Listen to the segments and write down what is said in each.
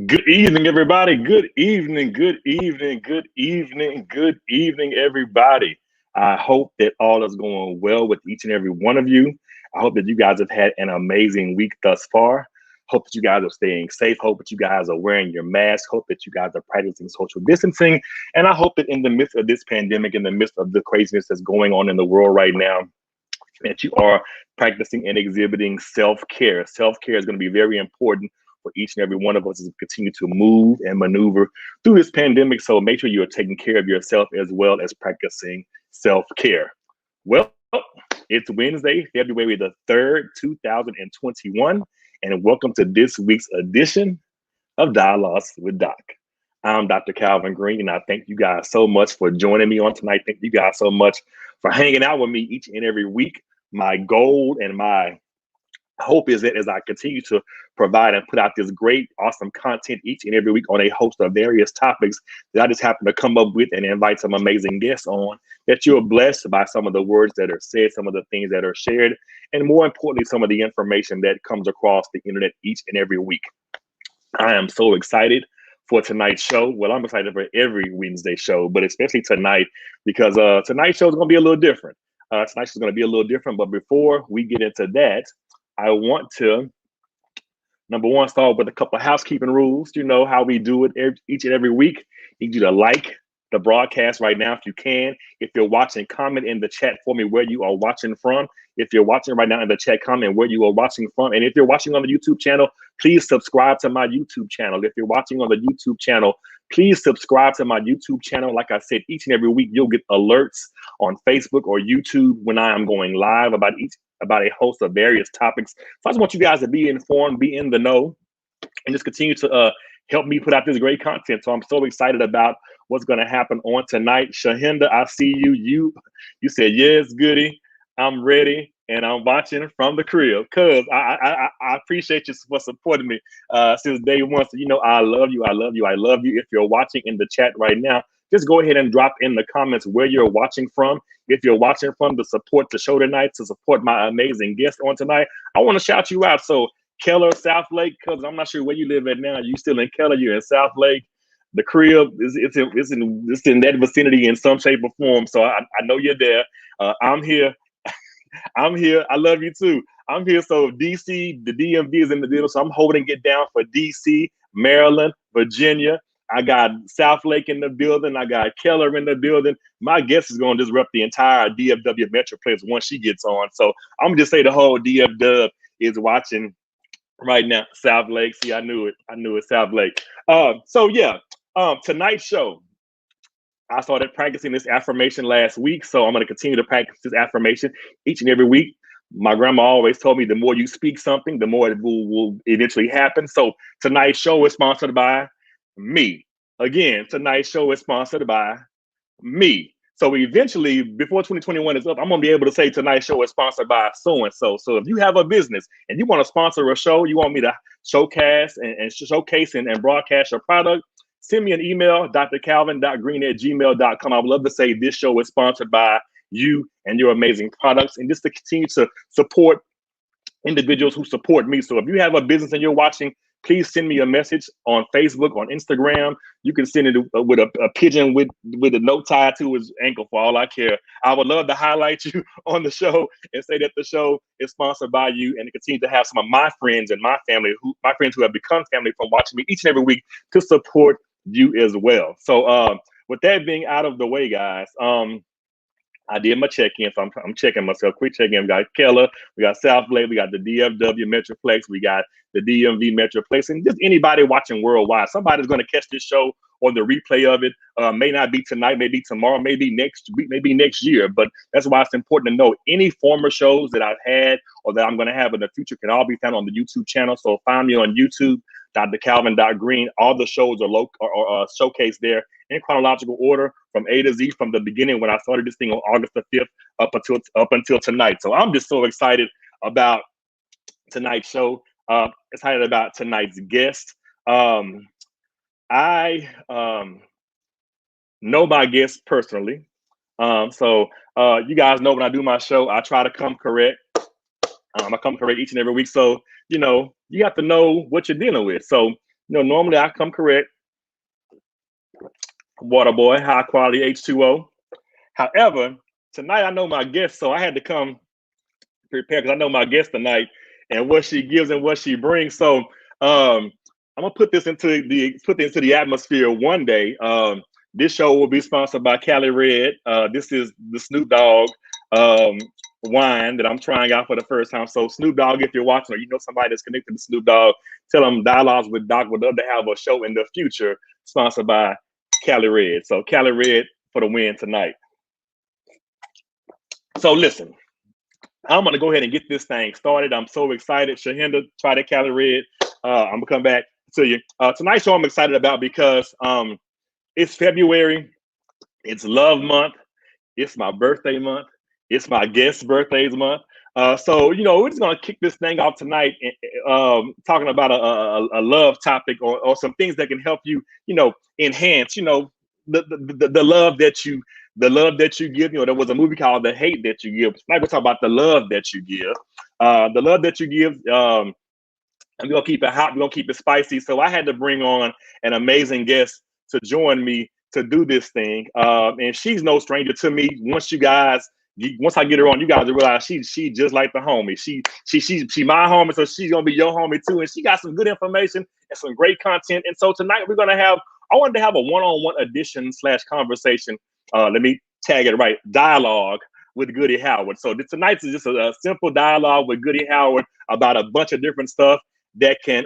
Good evening, everybody. Good evening, good evening, good evening, good evening, everybody. I hope that all is going well with each and every one of you. I hope that you guys have had an amazing week thus far. Hope that you guys are staying safe. Hope that you guys are wearing your mask. Hope that you guys are practicing social distancing. And I hope that in the midst of this pandemic, in the midst of the craziness that's going on in the world right now, that you are practicing and exhibiting self-care. Self-care is going to be very important for each and every one of us as we continue to move and maneuver through this pandemic. So make sure you are taking care of yourself as well as practicing self-care. Well, it's Wednesday, February the 3rd, 2021, and welcome to this week's edition of Dialogues with Doc. I'm Dr. Calvin Green, and I thank you guys so much for joining me on tonight. Thank you guys so much for hanging out with me each and every week. My goal and my hope is that as I continue to provide and put out this great, awesome content each and every week on a host of various topics that I just happen to come up with and invite some amazing guests on, that you're blessed by some of the words that are said, some of the things that are shared, and more importantly, some of the information that comes across the internet each and every week. I am so excited for tonight's show. Well, I'm excited for every Wednesday show, but especially tonight because tonight's show is going to be a little different. Tonight's show is going to be a little different, but before we get into that, I want to, number one, start with a couple of housekeeping rules. You know how we do it each and every week. Need you to like the broadcast right now if you can. If you're watching, comment in the chat for me where you are watching from. If you're watching right now in the chat, comment where you are watching from. And if you're watching on the YouTube channel, please subscribe to my YouTube channel. If you're watching on the YouTube channel, please subscribe to my YouTube channel. Like I said, each and every week, you'll get alerts on Facebook or YouTube when I am going live about a host of various topics. So I just want you guys to be informed, be in the know, and just continue to help me put out this great content. So I'm so excited about what's going to happen on tonight. Shahinda, I see you. You said, yes, Goody, I'm ready, and I'm watching from the crib. Cuz I appreciate you for supporting me since day one. So, you know, I love you. I love you. I love you. If you're watching in the chat right now, just go ahead and drop in the comments where you're watching from. If you're watching from to support the show tonight, to support my amazing guest on tonight, I want to shout you out. So Keller, South Lake, because I'm not sure where you live at now. You still in Keller? You're in South Lake. The crib it's in that vicinity in some shape or form. So I know you're there. I'm here. I'm here. I love you too. I'm here. So DC, the DMV is in the deal. So I'm holding it down for DC, Maryland, Virginia. I got South Lake in the building. I got Keller in the building. My guest is going to disrupt the entire DFW Metroplex once she gets on. So I'm going to just say the whole DFW is watching right now. South Lake. See, I knew it. I knew it. South Lake. Tonight's show, I started practicing this affirmation last week. So I'm going to continue to practice this affirmation each and every week. My grandma always told me the more you speak something, the more it will eventually happen. So tonight's show is sponsored by me. Again, tonight's show is sponsored by me. So eventually, before 2021 is up, I'm going to be able to say tonight's show is sponsored by so-and-so. So if you have a business and you want to sponsor a show, you want me to showcase and broadcast your product, send me an email, drcalvin.green@gmail.com. I would love to say this show is sponsored by you and your amazing products, and just to continue to support individuals who support me. So if you have a business and you're watching, please send me a message on Facebook, on Instagram. You can send it with a pigeon with a note tied to his ankle for all I care. I would love to highlight you on the show and say that the show is sponsored by you, and to continue to have some of my friends and my friends who have become family from watching me each and every week to support you as well. So with that being out of the way, guys, I did my check-in, so I'm checking myself. Quick check-in. We got Keller, we got South Lake, we got the DFW Metroplex, we got the DMV Metroplex, and just anybody watching worldwide. Somebody's going to catch this show or the replay of it. May not be tonight, maybe tomorrow, maybe next week, maybe next year. But that's why it's important to know any former shows that I've had or that I'm going to have in the future can all be found on the YouTube channel. So find me on YouTube, drcalvin.green. All the shows are showcased there in chronological order from A to Z, from the beginning when I started this thing on August the 5th up until tonight. So I'm just so excited about tonight's show. Excited about tonight's guest. I know my guest personally. So you guys know when I do my show, I try to come correct. I come correct each and every week. So, you know, you have to know what you're dealing with. So Normally I come correct. Water boy, high quality H2O. However, tonight I know my guest, so I had to come prepared because I know my guest tonight and what she gives and what she brings. So I'm gonna put this into the atmosphere one day. This show will be sponsored by Cali Red. This is the Snoop Dogg um, wine that I'm trying out for the first time. So Snoop Dogg, if you're watching or you know somebody that's connected to Snoop Dogg, tell them Dialogues with Doc would love to have a show in the future sponsored by Cali Red. So Cali Red for the win tonight. So listen, I'm gonna go ahead and get this thing started. I'm so excited. Shahinda, try the Cali Red. I'm gonna come back to you. Tonight's show I'm excited about because it's February. It's Love Month. It's my birthday month. It's my guest's birthday's month. So we're just gonna kick this thing off tonight, talking about a love topic or some things that can help you, enhance, the love that you give. There was a movie called The Hate That You Give. Tonight we're talking about the love that you give. The love that you give. And we're gonna keep it hot. We're gonna keep it spicy. So I had to bring on an amazing guest to join me to do this thing. And she's no stranger to me. Once I get her on, you guys will realize she just like the homie. She my homie, so she's gonna be your homie too. And she got some good information and some great content. And so tonight I wanted to have a one-on-one edition / conversation. Let me tag it right. Dialogue with Goody Howard. So tonight's is just a simple dialogue with Goody Howard about a bunch of different stuff that can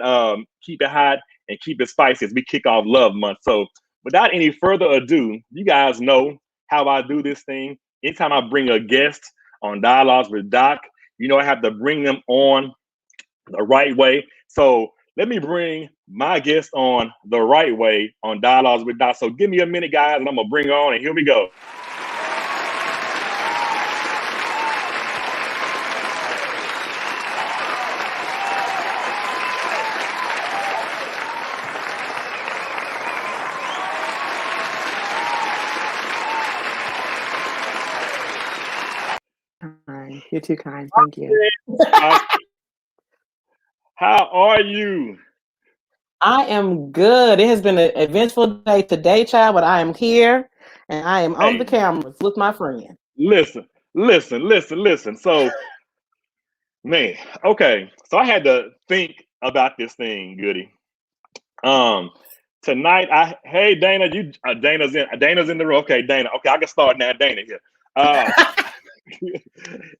keep it hot and keep it spicy as we kick off Love Month. So without any further ado, you guys know how I do this thing. Anytime I bring a guest on Dialogues with Doc, I have to bring them on the right way. So let me bring my guest on the right way on Dialogues with Doc. So give me a minute, guys, and I'm going to bring her on, and here we go. You're too kind. Thank you. How are you? I am good. It has been an eventful day today, child, but I am here and I am on the cameras with my friend. Listen. So, man, okay. So I had to think about this thing, Goody. Tonight, hey Dana, Dana's in the room. Okay, Dana. Okay, I can start now. Dana here.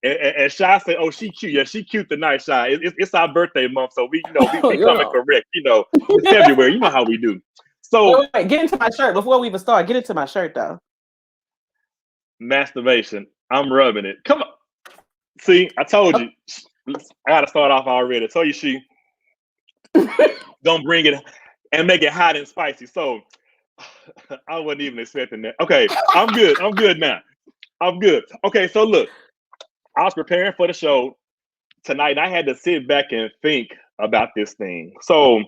And Shy said, "Oh, she cute. Yeah, she cute tonight, Shy. It's our birthday month, so we coming correct. It's February. You know how we do." So wait, get into my shirt before we even start. Get into my shirt though. Masturbation. I'm rubbing it. Come on. See, I told you. I gotta start off already. I told you she gonna bring it and make it hot and spicy. So I wasn't even expecting that. Okay, I'm good now. I'm good. Okay, so look, I was preparing for the show tonight, and I had to sit back and think about this thing. So,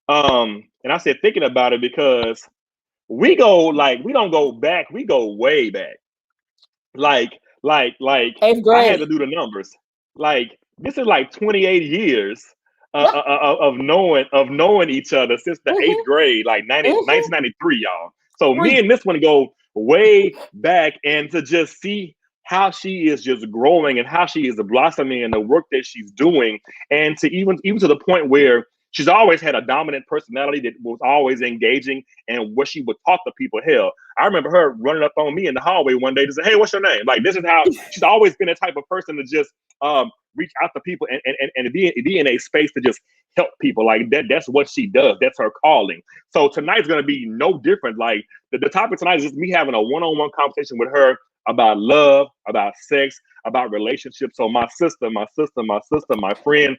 and I said thinking about it because we don't go back, we go way back. Like 8th grade. I had to do the numbers. Like this is like 28 years of knowing each other since the 8th grade, like 1993, y'all. So me and this one go way back, and to just see how she is just growing and how she is blossoming and the work that she's doing, and to even to the point where she's always had a dominant personality that was always engaging and what she would talk to people. Hell, I remember her running up on me in the hallway one day to say, "Hey, what's your name?" Like this is how she's always been the type of person to just reach out to people and be in a space to just help people. Like that's what she does. That's her calling. So tonight's gonna be no different. Like the topic tonight is just me having a one-on-one conversation with her about love, about sex, about relationships. So my sister, my friend,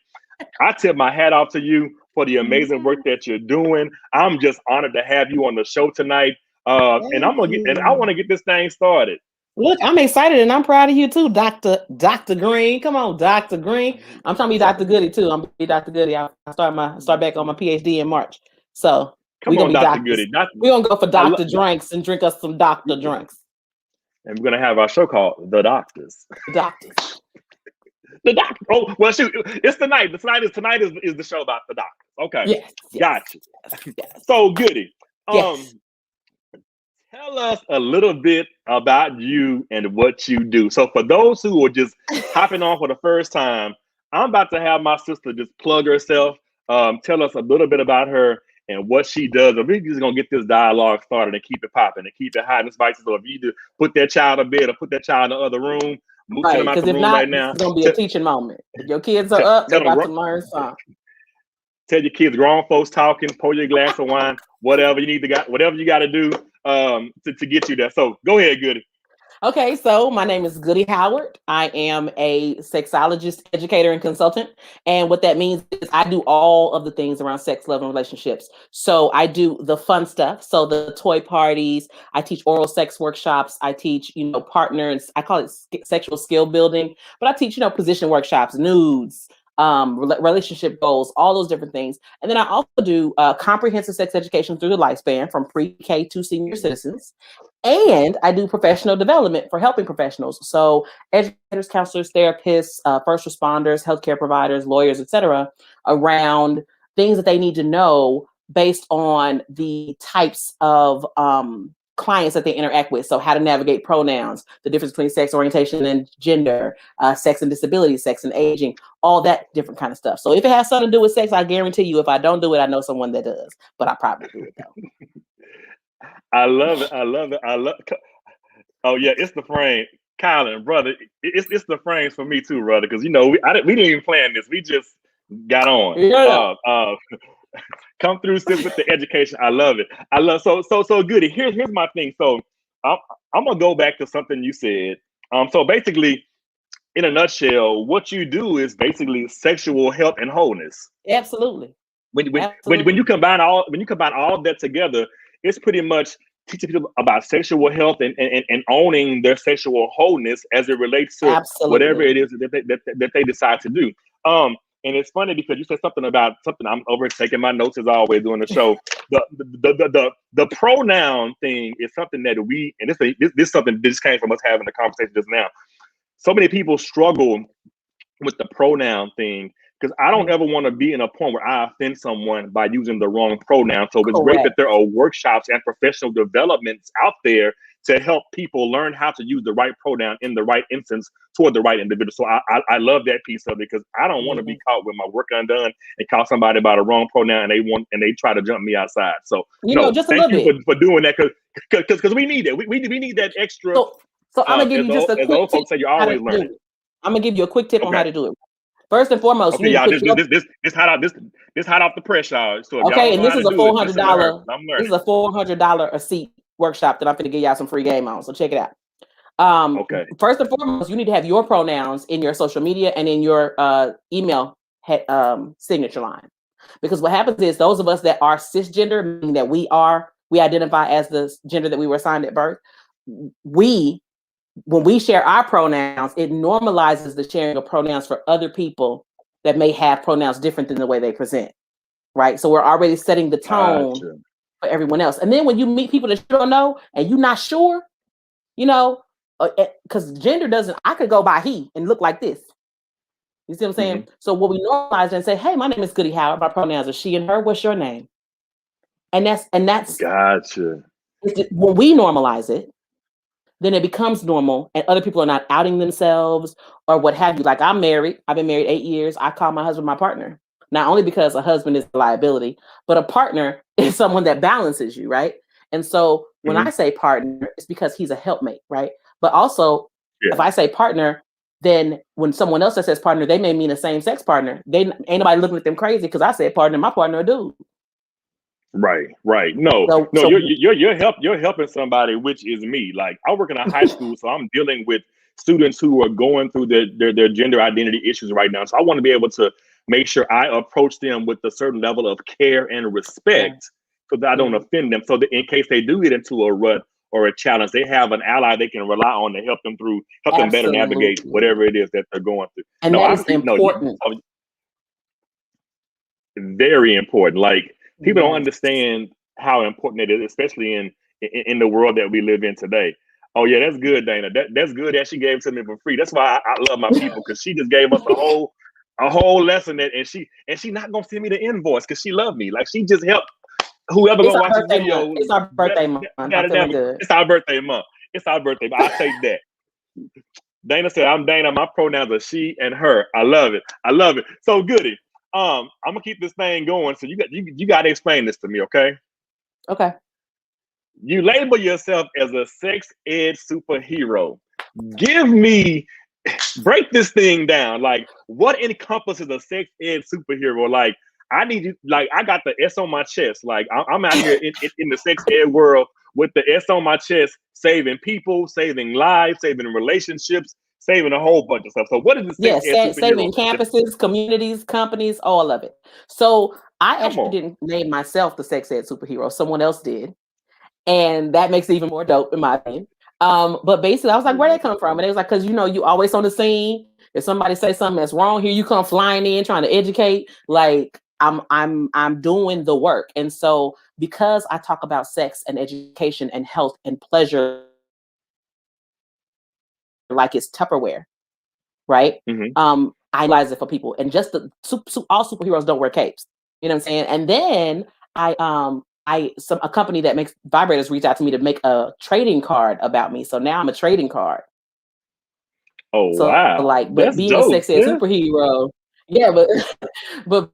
I tip my hat off to you for the amazing work that you're doing. I'm just honored to have you on the show tonight. And I want to get this thing started. Look, I'm excited and I'm proud of you too, Dr. Green. Come on, Dr. Green. I'm trying to be Dr. Goody too. I'm gonna be Dr. Goody. I start back on my PhD in March. So come on, Dr. Goody. We're gonna go for Dr. Drinks and drink us some Dr. Drinks. And we're gonna have our show called The Doctors. Doctors. The doctor. Oh, well, shoot, it's tonight. Tonight is the show about the doctors. Okay, Yes, yes, gotcha. yes, So, Goody, yes. tell us a little bit about you and what you do. So, for those who are just hopping on for the first time, I'm about to have my sister just plug herself. Tell us a little bit about her and what she does. And we're just gonna get this dialogue started and keep it popping and keep it hot and spicy. So, if you do put that child to bed or put that child in the other room, send them Right, out because the if room not, right this now. is gonna be a teaching moment. If your kids are Tell, up, they're tell them about to learn something. tell your kids, grown folks talking, pour your glass of wine, whatever you need to got, whatever you got to do to get you there. So go ahead, Goody. Okay, so my name is Goody Howard. I am a sexologist, educator, and consultant. And what that means is I do all of the things around sex, love, and relationships. So I do the fun stuff. So the toy parties, I teach oral sex workshops, I teach, partners, I call it sexual skill building, but I teach, position workshops, nudes, relationship goals, all those different things. And then I also do comprehensive sex education through the lifespan from pre-K to senior citizens. And I do professional development for helping professionals. So educators, counselors, therapists, first responders, healthcare providers, lawyers, etc., around things that they need to know based on the types of clients that they interact with. So how to navigate pronouns, the difference between sex orientation and gender, sex and disability, sex and aging, all that different kind of stuff. So if it has something to do with sex, I guarantee you, if I don't do it, I know someone that does, but I probably do it though. I love it. I love it. I love. Oh yeah, it's the frame, Kylan, brother. It's the frames for me too, brother. Because we didn't even plan this. We just got on. Yeah. Come through, sis, with the education. I love it. I love so Goody. Here's my thing. So I'm, I'm gonna go back to something you said. So basically, in a nutshell, what you do is basically sexual health and wholeness. Absolutely. When you Absolutely. combine all of that together, it's pretty much teaching people about sexual health and owning their sexual wholeness as it relates to whatever Absolutely. it is that they decide to do. Um, and it's funny because you said something about something. I'm over taking my notes as always doing the show. The pronoun thing is something that we, and this is something this came from us having the conversation just now. So many people struggle with the pronoun thing because I don't ever want to be in a point where I offend someone by using the wrong pronoun. So it's great that Correct. there are workshops and professional developments out there to help people learn how to use the right pronoun in the right instance toward the right individual. So I love that piece of it because I don't want to be Mhm. caught with my work undone and call somebody by the wrong pronoun and they try to jump me outside. So no, Just a thank little you bit. for doing that because we need it. We need that extra. So I'm gonna give you just a As quick old tip folks say, you're on how to always do learning. it. I'm gonna give you a quick tip on how Okay. to do it. First and foremost, you Okay, need to y'all. put your This hot off the press, y'all. So if y'all okay, don't and know this how is to a do it, four hundred listen to her. dollar. I'm This is learning. a $400 a seat workshop that I'm gonna give y'all some free game on. So check it out. Okay. First and foremost, you need to have your pronouns in your social media and in your email signature line. Because what happens is those of us that are cisgender, meaning that we identify as the gender that we were assigned at birth, we when we share our pronouns, it normalizes the sharing of pronouns for other people that may have pronouns different than the way they present. Right. So we're already setting the tone Gotcha. for everyone else. And then when you meet people that you don't know and you're not sure, you know, because gender doesn't, I could go by he and look like this. You see what I'm saying? Hmm. So what we normalize and say, hey, my name is Goody Howard. My pronouns are she and her. What's your name? And that's Gotcha. when we normalize it, then it becomes normal and other people are not outing themselves or what have you. Like I'm married. I've been married 8 years. I call my husband my partner. Not only because a husband is a liability, but a partner is someone that balances you, right? And so when Hmm. I say partner, it's because he's a helpmate, right? But also, if Yeah. I say partner, then when someone else that says partner, they may mean a same sex partner. They ain't nobody looking at them crazy because I said partner, my partner a dude. Right. Right. No. So No. so You're helping somebody, which is me. Like I work in a high school, so I'm dealing with students who are going through their gender identity issues right now. So I want to be able to make sure I approach them with a certain level of care and yeah. respect, so that I don't Mhm. offend them. So that in case they do get into a rut or a challenge, they have an ally they can rely on to help them better navigate Absolutely. whatever it is that they're going through. And No, that I is appreciate. No, you important. so very important. Like people don't Yes. understand how important it is, especially in the world that we live in today. Oh yeah, that's good, Dana. That's good that she gave it to me for free. That's why I love my people, because she just gave us a whole lesson and she not gonna send me the invoice because she loved me. Like, she just helped whoever It's gonna our watch this birthday month. video. It's our birthday month. I'm feeling good. It's our birthday month. It's our birthday. But I take that. Dana said, "I'm Dana. My pronouns are she and her." I love it. I love it. So Goody, I'm gonna keep this thing going. So you got to explain this to me, okay? Okay. You label yourself as a sex ed superhero. Give me, break this thing down. Like, what encompasses a sex ed superhero? Like, I need you. Like, I got the S on my chest. Like, I'm out here in the sex ed world with the S on my chest, saving people, saving lives, saving relationships, saving a whole bunch of stuff. So, what is the sex Yes, ed superhero? saving campuses, communities, companies, all of it. So I Come actually on. didn't name myself the sex ed superhero. Someone else did. And that makes it even more dope in my opinion. But basically I was like, where'd they come from? And it was like, because you always on the scene. If somebody say something that's wrong here, you come flying in trying to educate. Like, I'm doing the work. And so because I talk about sex and education and health and pleasure like it's Tupperware, right? Mm-hmm. I realize it for people, and just all superheroes don't wear capes. You know what I'm saying? And then a company that makes vibrators reached out to me to make a trading card about me. So now I'm a trading card. Oh So wow, like, but that's being a dope. sex ed Yeah. superhero, yeah, but but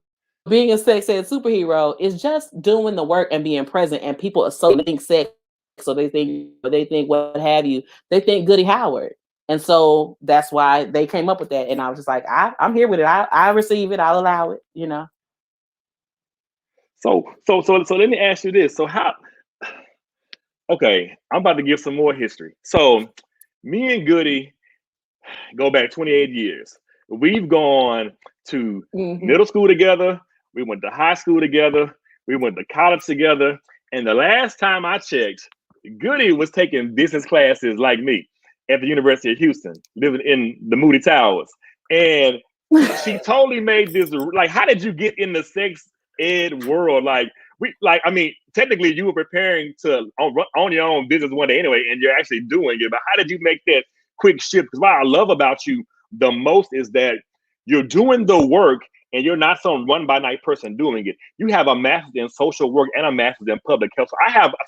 being a sex ed superhero is just doing the work and being present. And people associate sex, so they think what have you. They think Goody Howard. And so that's why they came up with that. And I was just like, I'm here with it. I receive it. I'll allow it, So let me ask you this. So how? Okay, I'm about to give some more history. So me and Goody go back 28 years. We've gone to middle school together. We went to high school together. We went to college together. And the last time I checked, Goody was taking business classes like me at the University of Houston, living in the Moody Towers. And she totally made this, like, how did you get in the sex ed world? I mean, technically you were preparing to own your own business one day anyway, and you're actually doing it. But how did you make that quick shift? Because what I love about you the most is that you're doing the work and you're not some run by night person doing it. You have a master's in social work and a master's in public health.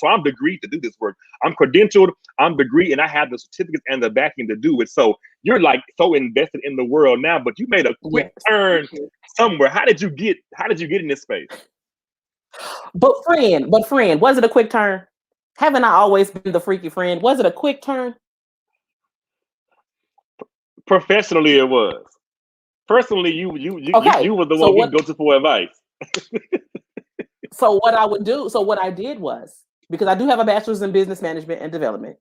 So I'm degreed to do this work. I'm credentialed, I'm degreed, and I have the certificates and the backing to do it. So you're like so invested in the world now, but you made a quick turn somewhere. How did you get in this space? But friend, was it a quick turn? Haven't I always been the freaky friend? Was it a quick turn? Professionally, it was. Personally, you Okay. were the one we go to for advice. So what I did was, because I do have a bachelor's in business management and development,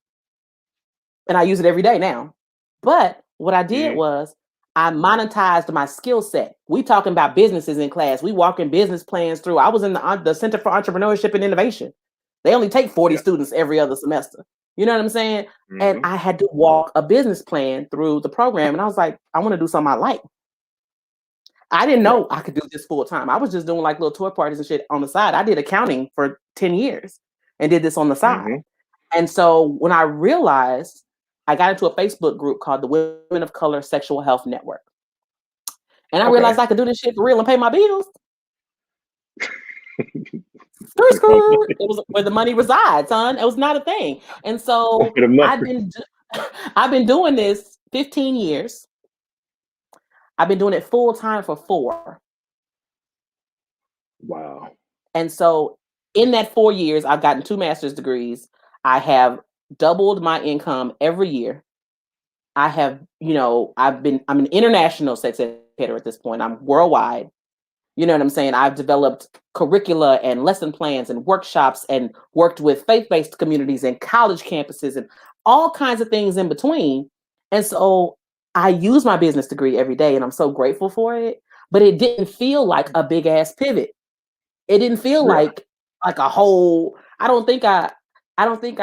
and I use it every day now. But what I did was I monetized my skill set. We talking about businesses in class. We walking business plans through. I was in the Center for Entrepreneurship and Innovation. They only take 40 students every other semester. You know what I'm saying? And I had to walk a business plan through the program. And I was like, I want to do something I like. I didn't know I could do this full time. I was just doing like little tour parties and shit on the side. I did accounting for 10 years and did this on the side. And so when I realized, I got into a Facebook group called the Women of Color Sexual Health Network. And I realized I could do this shit for real and pay my bills. Screw. It was where the money resides, son. It was not a thing. And so I've been doing this 15 years. I've been doing it full time for 4. Wow. And so in that 4 years, I've gotten 2 master's degrees. I have doubled my income every year. I have, I'm an international sex educator at this point. I'm worldwide. You know what I'm saying? I've developed curricula and lesson plans and workshops and worked with faith-based communities and college campuses and all kinds of things in between. And so I use my business degree every day and I'm so grateful for it, but it didn't feel like a big ass pivot. It didn't feel like a whole, I don't think I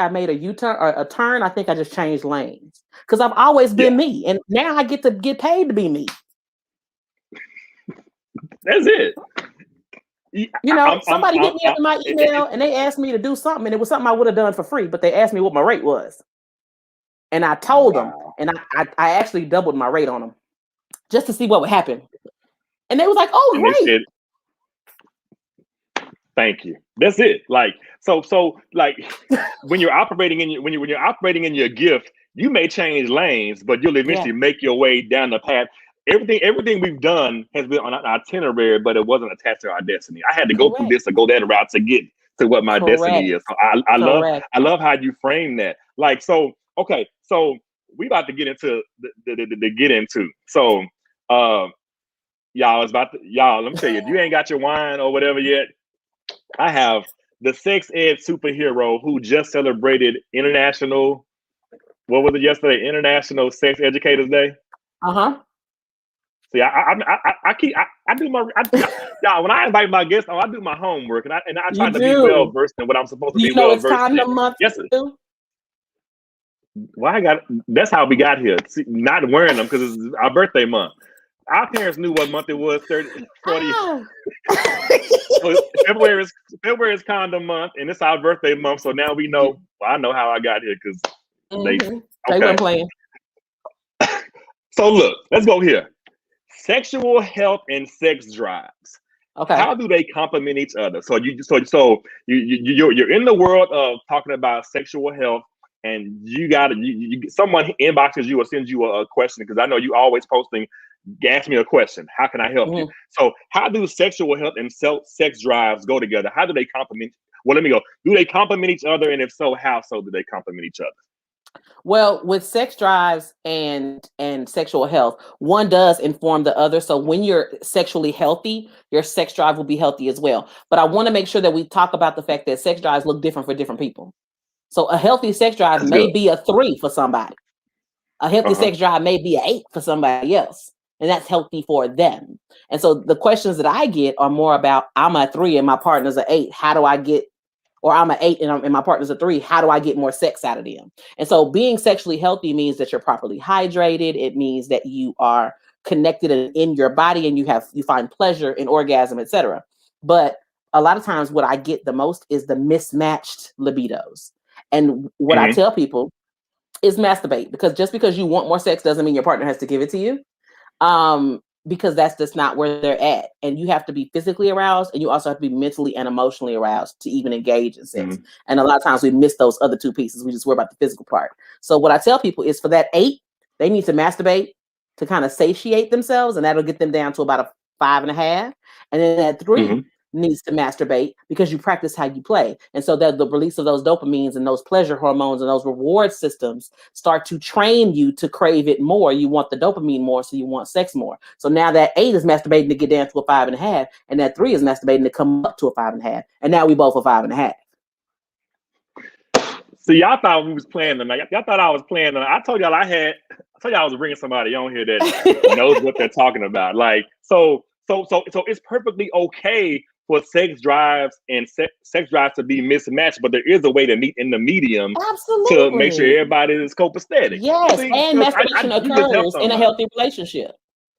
made a U-turn or a turn. I think I just changed lanes because I've always been me. And now I get to get paid to be me. That's it. Somebody hit me up in my email and they asked me to do something and it was something I would have done for free, but they asked me what my rate was. And I Oh, told them, wow. and I actually doubled my rate on them just to see what would happen. And they was like, And "Oh, they great." said, thank you. That's it. Like, so like when you're operating in your when you're operating in your gift, you may change lanes, but you'll Yeah, eventually make your way down the path. Everything we've done has been on an itinerary, but it wasn't attached to our destiny. I had to go through correct, this or go that route to get to what my destiny correct, is. So I love correct. how you frame that. Like, so okay, so we about to get into the get into. So y'all is about to, y'all, let me tell you, if you ain't got your wine or whatever yet, I have the sex ed superhero who just celebrated International, what was it yesterday? International Sex Educators Day. Uh-huh. See, I do my y'all, when I invite my guests on, I do my homework and I try You to be well do. versed in what I'm supposed to Do you be know well it's versed in. condom month Yes, too? well, I got that's how we got here. See, not wearing them because it's our birthday month. Our parents knew what month it was, 30, 40. Ah. So February is condom month, and it's our birthday month. So now we know. Well, I know how I got here because they. Mm-hmm. They Okay. weren't playing. So look, let's go here. Sexual health and sex drives. Okay. How do they complement each other? You're in the world of talking about sexual health, and you got someone inboxes you or sends you a question because I know you always posting. Ask me a question. How can I help you? Mm-hmm. So how do sexual health and sex drives go together? How do they complement? Well, let me go. Do they complement each other? And if so, how so do they complement each other? Well, with sex drives and sexual health, one does inform the other. So when you're sexually healthy, your sex drive will be healthy as well. But I want to make sure that we talk about the fact that sex drives look different for different people. So a healthy sex drive That's may good. be a 3 for somebody. A healthy Uh-huh. sex drive may be an 8 for somebody else. And that's healthy for them. And so the questions that I get are more about I'm a 3 and my partner's an 8. How do I get, or I'm an 8 and my partner's a 3. How do I get more sex out of them? And so being sexually healthy means that you're properly hydrated. It means that you are connected in your body and you find pleasure in orgasm, etc. But a lot of times what I get the most is the mismatched libidos. And what I Mm-hmm. tell people is masturbate, because just because you want more sex doesn't mean your partner has to give it to you. Because that's just not where they're at. And you have to be physically aroused and you also have to be mentally and emotionally aroused to even engage in sex. Mm-hmm. And a lot of times we miss those other 2 pieces. We just worry about the physical part. So what I tell people is for that 8, they need to masturbate to kind of satiate themselves, and that'll get them down to about a 5.5. And then at 3 Mm-hmm. needs to masturbate because you practice how you play. And so that the release of those dopamines and those pleasure hormones and those reward systems start to train you to crave it more. You want the dopamine more, so you want sex more. So now that 8 is masturbating to get down to a 5.5, and that 3 is masturbating to come up to a 5.5. And now we both are 5.5. So y'all thought we was playing tonight. Y'all thought I was playing tonight. I told y'all I was bringing somebody on here that knows what they're talking about. Like, so it's perfectly okay for sex drives and sex drives to be mismatched, but there is a way to meet in the medium to make sure Absolutely. everybody is copacetic. Yes. See, And because masturbation you just helped occurs in a somebody. healthy relationship.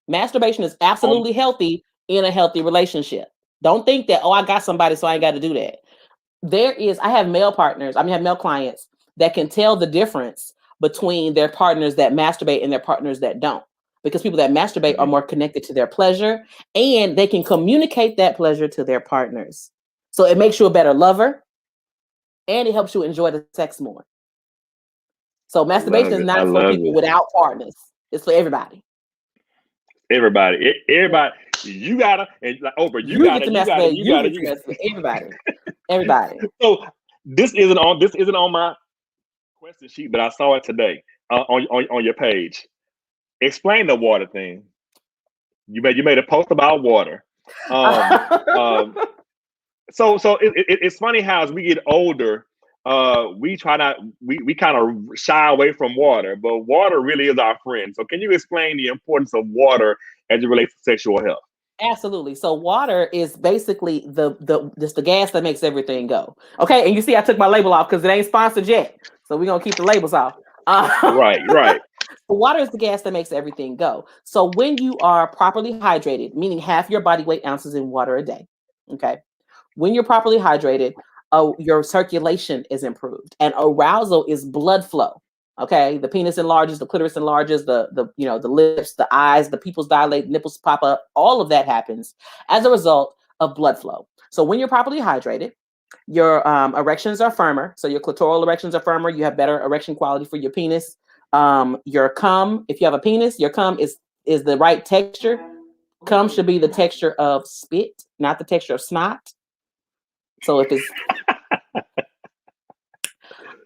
Masturbation is Um, absolutely healthy in a healthy relationship. Don't think that, oh, I got somebody, so I ain't got to do that. I have male partners, I have male clients that can tell the difference between their partners that masturbate and their partners that don't. Because people that masturbate are mhm. more connected to their pleasure and they can communicate that pleasure to their partners. So it makes you a better lover and it helps you enjoy the sex more. So I masturbation love is it. I not for love people it. without partners. It's for everybody. Yeah. Everybody, you gotta, and like Oprah, You get to masturbate. You get to you. masturbate. Everybody. Everybody. So this isn't on my question sheet, but I saw it today on your page. Explain the water thing. You made a post about water. Um, um, so it's funny how as we get older, we kind of shy away from water, but water really is our friend. So can you explain the importance of water as it relates to sexual health? Absolutely. So water is basically the gas that makes everything go. Okay, and you see, I took my label off because it ain't sponsored yet, so we're gonna keep the labels off. Right, right. Water is the gas that makes everything go. So when you are properly hydrated, meaning half your body weight ounces in water a day, okay, when you're properly hydrated, your circulation is improved, and arousal is blood flow. Okay, the penis enlarges, the clitoris enlarges, the lips, the eyes, the pupils dilate, nipples pop up. All of that happens as a result of blood flow. So when you're properly hydrated, your erections are firmer. So your clitoral erections are firmer. You have better erection quality for your penis. Your cum, if you have a penis, your cum is the right texture. Cum should be the texture of spit, not the texture of snot. So if it's,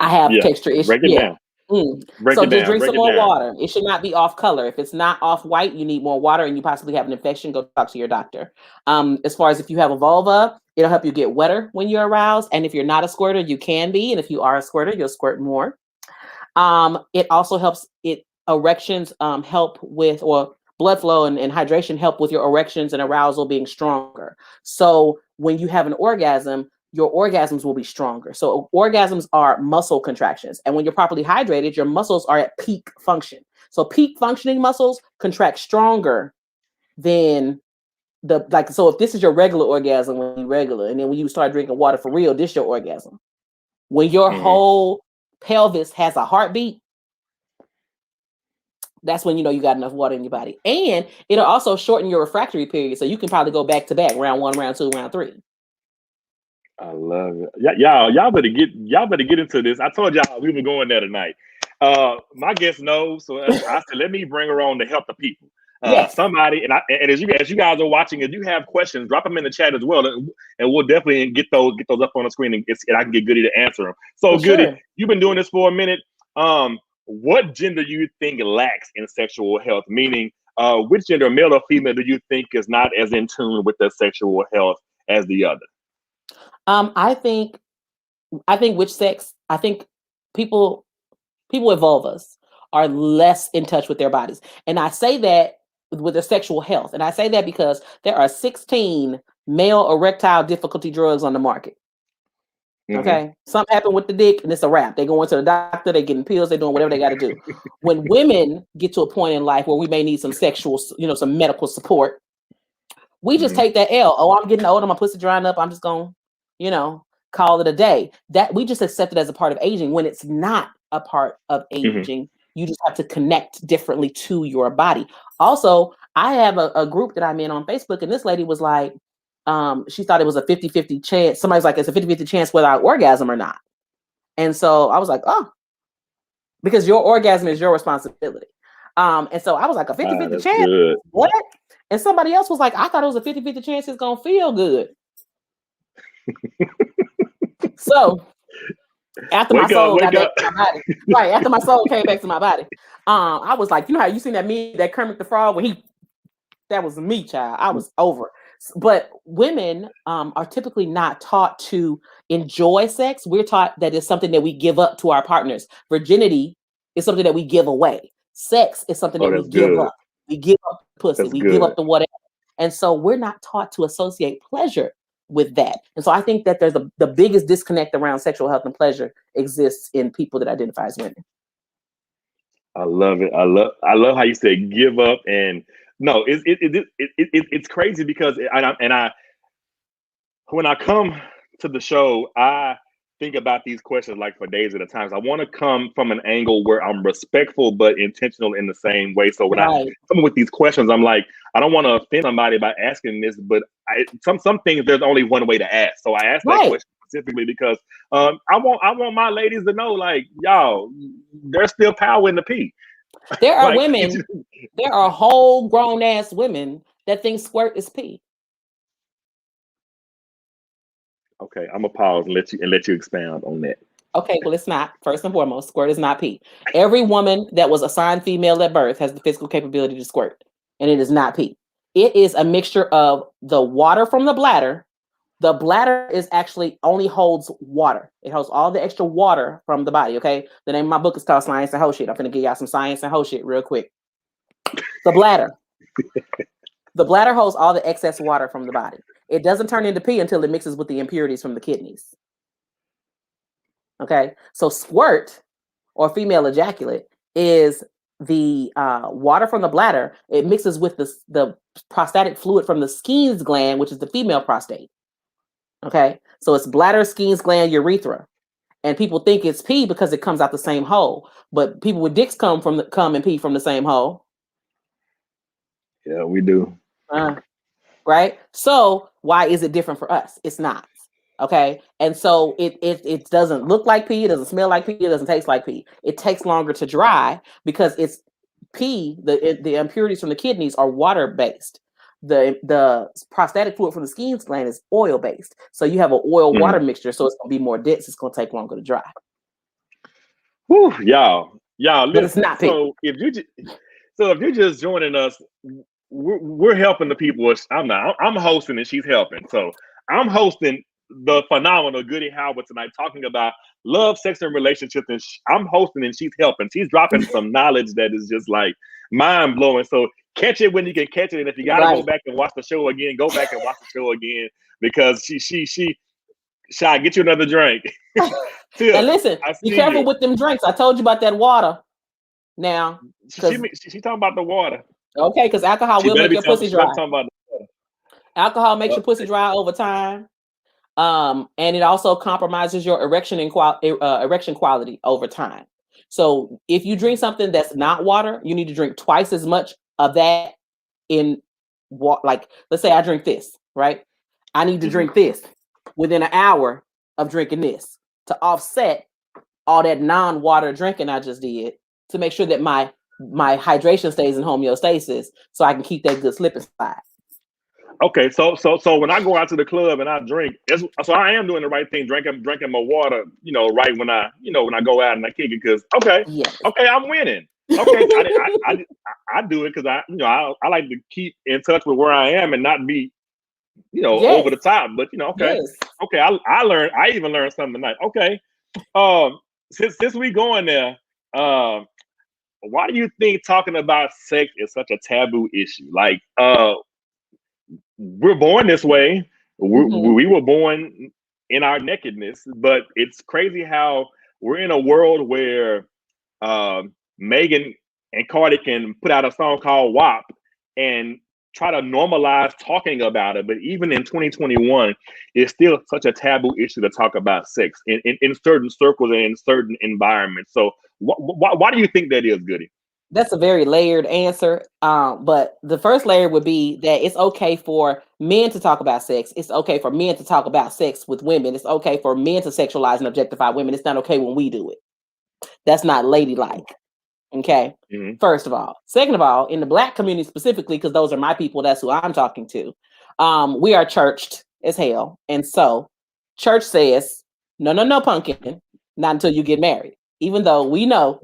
I have texture issues. Break it down. So just drink some more water. It should not be off color. If it's not off white, you need more water and you possibly have an infection, go talk to your doctor. As far as if you have a vulva, it'll help you get wetter when you're aroused. And if you're not a squirter, you can be. And if you are a squirter, you'll squirt more. It also helps erections help with, or blood flow and hydration help with your erections and arousal being stronger. So when you have an orgasm, your orgasms will be stronger. So orgasms are muscle contractions. And when you're properly hydrated, your muscles are at peak function. So peak functioning muscles contract stronger than so if this is your regular orgasm, when you regular, and then when you start drinking water for real, this your orgasm. When your whole pelvis has a heartbeat, that's when you know you got enough water in your body. And it'll also shorten your refractory period. So you can probably go back to back, round 1, round 2, round 3. I love it. Y'all better get into this. I told y'all we were going there tonight. My guest knows, so I said let me bring her on to help the people. Yes. Somebody, and as you guys are watching, if you have questions, drop them in the chat as well, and we'll definitely get those up on the screen, and I can get Goody to answer them. So Goody, you've been doing this for a minute. What gender do you think lacks in sexual health? Meaning, which gender, male or female, do you think is not as in tune with their sexual health as the other? I think which sex, I think people with vulvas are less in touch with their bodies. And I say that with their sexual health. And I say that because there are 16 male erectile difficulty drugs on the market. Okay. Something happened with the dick and it's a wrap. They go into the doctor, they getting pills, they're doing whatever they got to do. When women get to a point in life where we may need some sexual, some medical support, we just take that L. Oh, I'm getting older, my pussy drying up. I'm just going, call it a day. That we just accept it as a part of aging when it's not a part of aging. You just have to connect differently to your body. Also, I have a group that I'm in on Facebook, and this lady was like, she thought it was a 50-50 chance. Somebody's like, it's a 50-50 chance whether I orgasm or not. And so I was like, oh, because your orgasm is your responsibility. And so I was like, a 50-50 chance? Good. What? And somebody else was like, I thought it was a 50-50 chance it's going to feel good. So after my soul got back to my body, right? After my soul came back to my body, I was like, how you seen that meme, that Kermit the Frog, when that was me, child. I was over. But women are typically not taught to enjoy sex. We're taught that it's something that we give up to our partners. Virginity is something that we give away. Sex is something that we give up. We give up the pussy. We give up the whatever. And so we're not taught to associate pleasure with that. And so I think that there's the biggest disconnect around sexual health and pleasure exists in people that identify as women. I love it. I love how you say give up. And no, it's crazy because when I come to the show, I think about these questions like for days at a time. So I want to come from an angle where I'm respectful but intentional in the same way. So when I come with these questions, I'm like, I don't want to offend somebody by asking this, but some things there's only one way to ask. So I asked that question specifically because I want my ladies to know, like, y'all, there's still power in the pee. There are women, there are whole grown ass women that think squirt is pee. Okay, I'm gonna pause and let you expound on that. Okay, well, it's not. First and foremost, squirt is not pee. Every woman that was assigned female at birth has the physical capability to squirt, and it is not pee. It is a mixture of the water from the bladder. The bladder is actually only holds water. It holds all the extra water from the body. Okay, the name of my book is called Science and Hoe Shit. I'm gonna give y'all some science and hoe shit real quick. The bladder. The bladder holds all the excess water from the body. It doesn't turn into pee until it mixes with the impurities from the kidneys. Okay, so squirt or female ejaculate is the water from the bladder. It mixes with the prostatic fluid from the Skene's gland, which is the female prostate. Okay, so it's bladder, Skene's gland, urethra. And people think it's pee because it comes out the same hole. But people with dicks come and pee from the same hole. Yeah, we do. Right? So why is it different for us? It's not. Okay. And so it doesn't look like pee, it doesn't smell like pee, it doesn't taste like pee. It takes longer to dry because it's pee, the impurities from the kidneys are water based. The prostatic fluid from the skin gland is oil based. So you have an oil water mixture, so it's gonna be more dense, it's gonna take longer to dry. Whew, y'all listen. But it's not pee. So if you're just joining us, we're helping the people. I'm hosting and she's helping. So I'm hosting the phenomenal Goody Howard tonight, talking about love, sex, and relationships. And I'm hosting and she's helping. She's dropping some knowledge that is just like mind blowing. So catch it when you can catch it. And if you gotta go back and watch the show again, go back and watch the show again, because she Shy, get you another drink. And listen, be careful with them drinks. I told you about that water. Now, she talking about the water. Okay, because alcohol will make your pussy dry. Alcohol makes your pussy dry over time, and it also compromises your erection quality over time. So, if you drink something that's not water, you need to drink twice as much of that in water. Like, let's say I drink this, right? I need to drink this within an hour of drinking this to offset all that non-water drinking I just did, to make sure that my hydration stays in homeostasis, so I can keep that good slip and slide. Okay, so when I go out to the club and I drink, so I am doing the right thing, drinking my water, right when I go out and I kick it, because okay, I'm winning. Okay, I do it because I like to keep in touch with where I am and not be over the top, but okay, I even learned something tonight. Okay, since we going there, why do you think talking about sex is such a taboo issue? Like, we're born this way. We were born in our nakedness, but it's crazy how we're in a world where Megan and Cardi can put out a song called WAP and try to normalize talking about it. But even in 2021, it's still such a taboo issue to talk about sex in certain circles and in certain environments. So why do you think that is, Goody? That's a very layered answer. But the first layer would be that it's okay for men to talk about sex. It's okay for men to talk about sex with women. It's okay for men to sexualize and objectify women. It's not okay when we do it. That's not ladylike. Okay. First of all. Second of all, in the Black community specifically, because those are my people, that's who I'm talking to. We are churched as hell. And so church says, no, pumpkin, not until you get married. Even though we know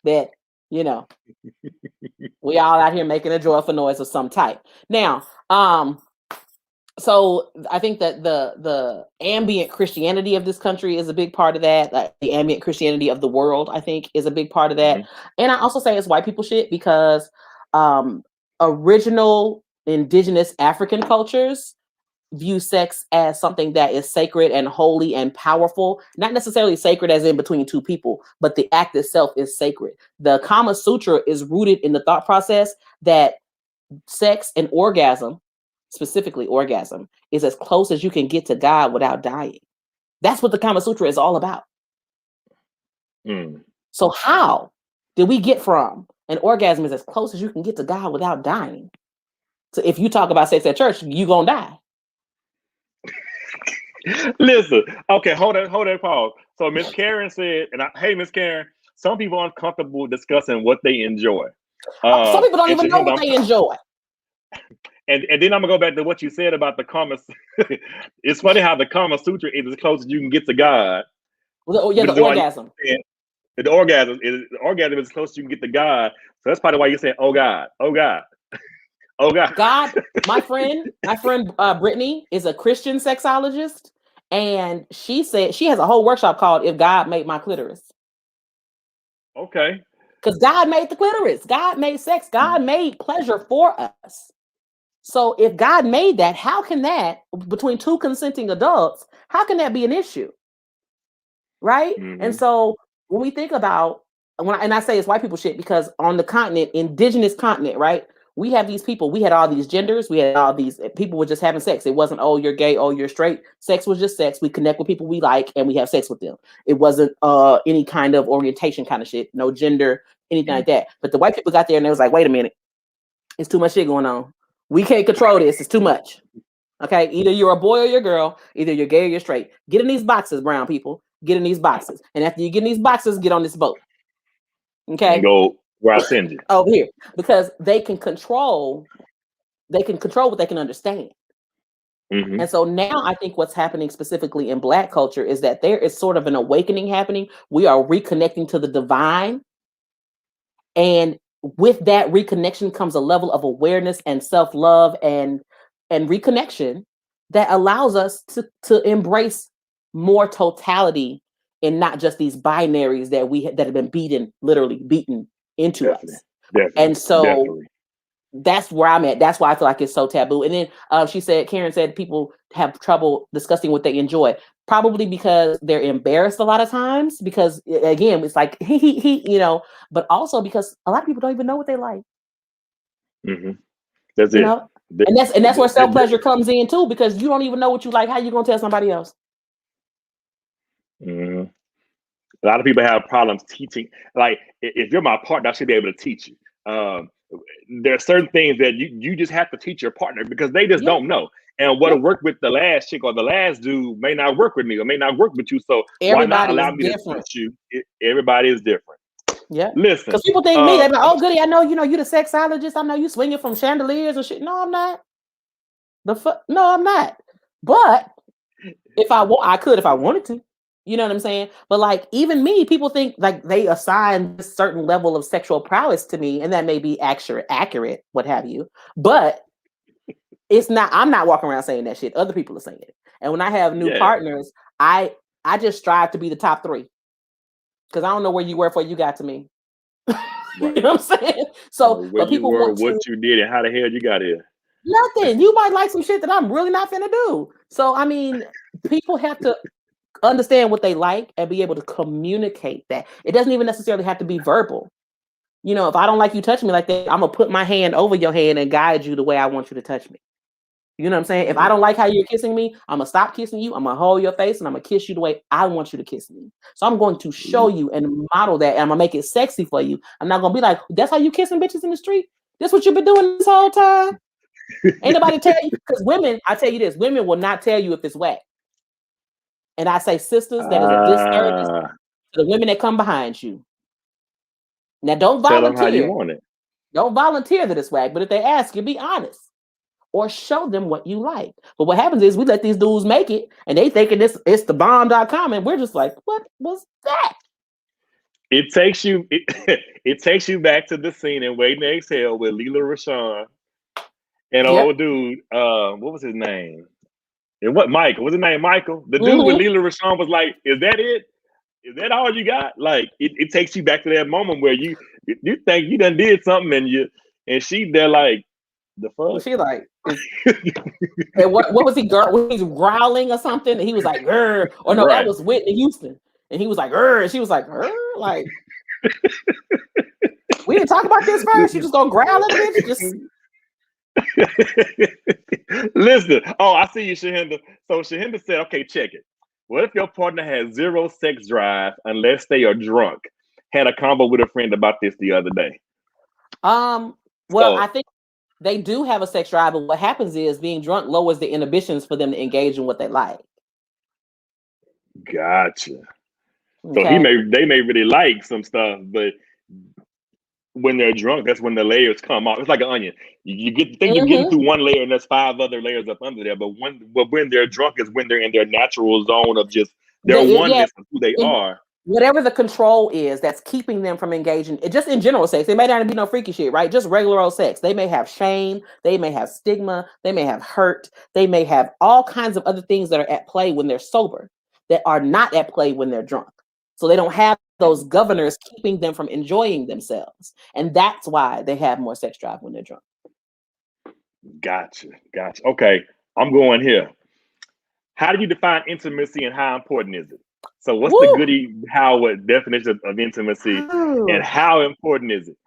that, we all out here making a joyful noise of some type. Now, so I think that the ambient Christianity of this country is a big part of that. The ambient Christianity of the world, I think, is a big part of that. And I also say it's white people shit, because original indigenous African cultures view sex as something that is sacred and holy and powerful. Not necessarily sacred as in between two people, but the act itself is sacred. The Kama Sutra is rooted in the thought process that sex and orgasm, specifically orgasm, is as close as you can get to God without dying. That's what the Kama Sutra is all about. So how did we get from an orgasm is as close as you can get to God without dying? So if you talk about sex at church, you gonna die. Listen, okay, hold on, pause. So Miss Karen said, hey, Miss Karen, some people aren't comfortable discussing what they enjoy. Some people don't even know what they enjoy. And then I'm gonna go back to what you said about the Kama. It's funny how the Kama Sutra is as close as you can get to God. The orgasm. The orgasm is as close as you can get to God. So that's probably why you're saying, oh God. God, my friend Brittany is a Christian sexologist, and she said she has a whole workshop called "If God Made My Clitoris." Okay. Because God made the clitoris, God made sex, God made pleasure for us. So if God made that, how can that, between two consenting adults, how can that be an issue? Right? And so when we think about, and I say it's white people shit, because on the continent, indigenous continent, right, we have these people, we had all these genders, we had all these people were just having sex. It wasn't, oh, you're gay, oh, you're straight. Sex was just sex. We connect with people we like and we have sex with them. It wasn't any kind of orientation kind of shit, no gender, anything like that. But the white people got there and they was like, wait a minute, it's too much shit going on. We can't control this. It's too much. Okay, either you're a boy or you're a girl, either you're gay or you're straight. Get in these boxes, brown people. Get in these boxes. And after you get in these boxes, get on this boat. Okay. And go where I send you. Over here. Because they can control what they can understand. Mm-hmm. And so now I think what's happening specifically in Black culture is that there is sort of an awakening happening. We are reconnecting to the divine. And with that reconnection comes a level of awareness and self-love and reconnection that allows us to embrace more totality and not just these binaries that have been literally beaten into us. And so that's where I'm at. That's why I feel like it's so taboo. And then Karen said people have trouble discussing what they enjoy, probably because they're embarrassed a lot of times, because again, it's like he, but also because a lot of people don't even know what they like. Mm-hmm. That's it. And that's where self-pleasure comes in too, because you don't even know what you like. How you gonna tell somebody else? Mm-hmm. A lot of people have problems teaching. Like, if you're my partner, I should be able to teach you. There are certain things that you just have to teach your partner because they just don't know. And what worked with the last chick or the last dude may not work with me or may not work with you. So why not allow me to teach you? Everybody is different. Yeah. Listen. Because people think me, they're like, oh, Goody, I know, you the sexologist. I know you swinging from chandeliers and shit. No, I'm not. No, I'm not. But if I want, I could if I wanted to. You know what I'm saying? But like, even me, people think like they assign a certain level of sexual prowess to me, and that may be accurate, what have you. But it's not. I'm not walking around saying that shit. Other people are saying it. And when I have new partners, I just strive to be the top 3 because I don't know where you were before you got to me. You know what I'm saying? So, where but people you were, want what you did, and how the hell you got here. Nothing. You might like some shit that I'm really not finna do. So, I mean, people have to understand what they like and be able to communicate that. It doesn't even necessarily have to be verbal. If I don't like you touching me like that, I'm gonna put my hand over your hand and guide you the way I want you to touch me. You know what I'm saying? If I don't like how you're kissing me, I'm gonna stop kissing you. I'm gonna hold your face and I'm gonna kiss you the way I want you to kiss me. So I'm going to show you and model that, and I'm gonna make it sexy for you. I'm not gonna be like, that's how you kissing bitches in the street? That's what you've been doing this whole time? Ain't nobody tell you, because women, I tell you this, women will not tell you if it's whack. And I say, sisters, that is a disservice to the women that come behind you. Now, don't volunteer. Tell them how you want it. Don't volunteer that it's whack, but if they ask you, be honest. Or show them what you like. But what happens is we let these dudes make it, and they thinking it's the bomb.com, and we're just like, what was that? It takes you it takes you back to the scene in Waiting to Exhale with Leela Rashawn and old dude, what was his name? And what Michael? Was his name Michael? The dude with Leela Rashawn was like, is that it? Is that all you got? Like, it takes you back to that moment where you think you done did something and she there like, the fuck? She like, and what was he he's growling or something? And he was like, "Grr." Or no, that was Whitney Houston. And he was like, "Grr." And she was like, "Grr." Like, we didn't talk about this first. You just gonna growl at bitch? Just listen. Oh, I see you, Shahinda. So Shahinda said, okay, check it. What if your partner has zero sex drive unless they are drunk? Had a combo with a friend about this the other day. Well, I think they do have a sex drive, but what happens is being drunk lowers the inhibitions for them to engage in what they like. Gotcha. Okay. So they may really like some stuff, but when they're drunk, that's when the layers come off. It's like an onion. You you're getting through one layer, and there's 5 other layers up under there. But when they're drunk is when they're in their natural zone of just their oneness of who they are. Whatever the control is that's keeping them from engaging, just in general sex, it may not be no freaky shit, right? Just regular old sex. They may have shame, they may have stigma, they may have hurt, they may have all kinds of other things that are at play when they're sober that are not at play when they're drunk. So they don't have those governors keeping them from enjoying themselves. And that's why they have more sex drive when they're drunk. Gotcha. Okay, I'm going here. How do you define intimacy and how important is it? So what's the Goody Howard definition of intimacy and how important is it?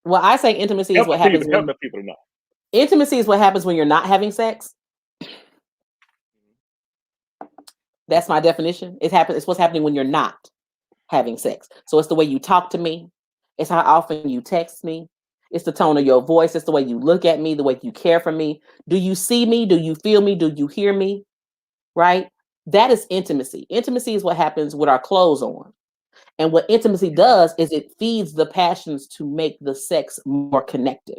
Well, I say intimacy is Help what the happens people. Help when the people to know. intimacy is what happens when you're not having sex. That's my definition. It's what's happening when you're not having sex. So it's the way you talk to me. It's how often you text me. It's the tone of your voice. It's the way you look at me, the way you care for me. Do you see me? Do you feel me? Do you hear me? Right? That is intimacy. Intimacy is what happens with our clothes on. And what intimacy does is it feeds the passions to make the sex more connective.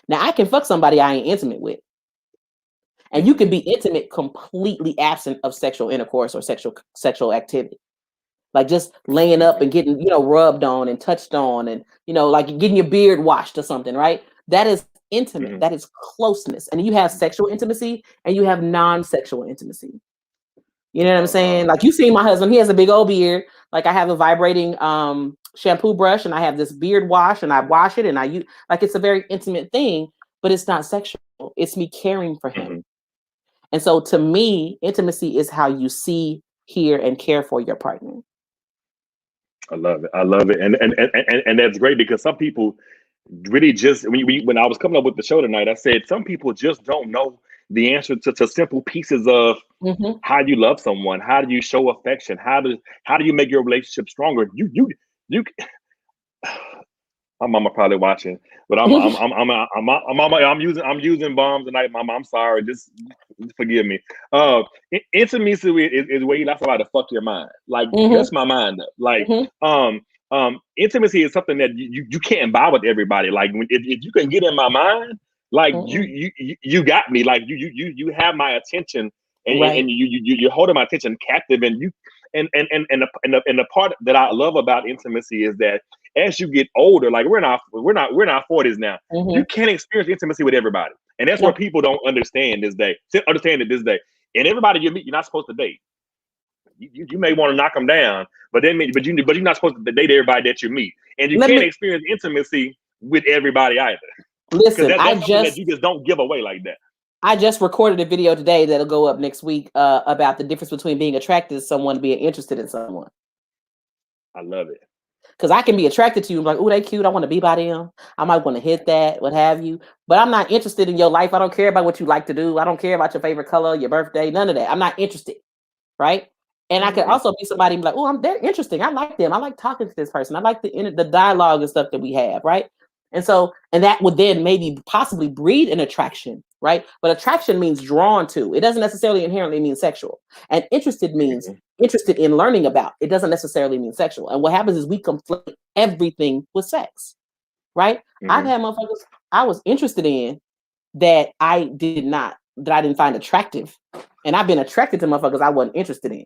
Now, I can fuck somebody I ain't intimate with. And you can be intimate completely absent of sexual intercourse or sexual activity. Like just laying up and getting, rubbed on and touched on and, like getting your beard washed or something, right? That is intimate. That is closeness. And you have sexual intimacy and you have non-sexual intimacy. You know what I'm saying? Like you see my husband, he has a big old beard. Like I have a vibrating shampoo brush and I have this beard wash and I wash it and I use like it's a very intimate thing, but it's not sexual. It's me caring for him. And so to me, intimacy is how you see, hear, and care for your partner. I love it. I love it. And that's great because some people really just when I was coming up with the show tonight, I said some people just don't know the answer to simple pieces of how you love someone, how do you show affection, how do you make your relationship stronger. You my mama probably watching, but I'm using bombs tonight. Mama, I'm sorry. Just forgive me. Intimacy is where you allow somebody to fuck your mind. Like that's my mind up. Like intimacy is something that you can't buy with everybody. Like if you can get in my mind, like you got me. Like you have my attention, and you're holding my attention captive, and you. And the part that I love about intimacy is that as you get older, like we're in our 40s now, you can't experience intimacy with everybody, and that's what people don't understand this day. Understand it this day, and everybody you meet, you're not supposed to date. You may want to knock them down, but you're not supposed to date everybody that you meet, and you can't experience intimacy with everybody either. Listen, that's something that you just don't give away like that. I just recorded a video today that'll go up next week about the difference between being attracted to someone and being interested in someone. I love it. Because I can be attracted to you, like, oh, they cute. I want to be by them. I might want to hit that, what have you. But I'm not interested in your life. I don't care about what you like to do. I don't care about your favorite color, your birthday, none of that. I'm not interested, right? And I could also be somebody like, oh, they're interesting. I like them. I like talking to this person. I like the dialogue and stuff that we have, right? And that would then maybe possibly breed an attraction, right? But attraction means drawn to. It doesn't necessarily inherently mean sexual. And interested means interested in learning about. It doesn't necessarily mean sexual. And what happens is we conflate everything with sex, right? I've had motherfuckers I was interested in that I didn't find attractive. And I've been attracted to motherfuckers I wasn't interested in.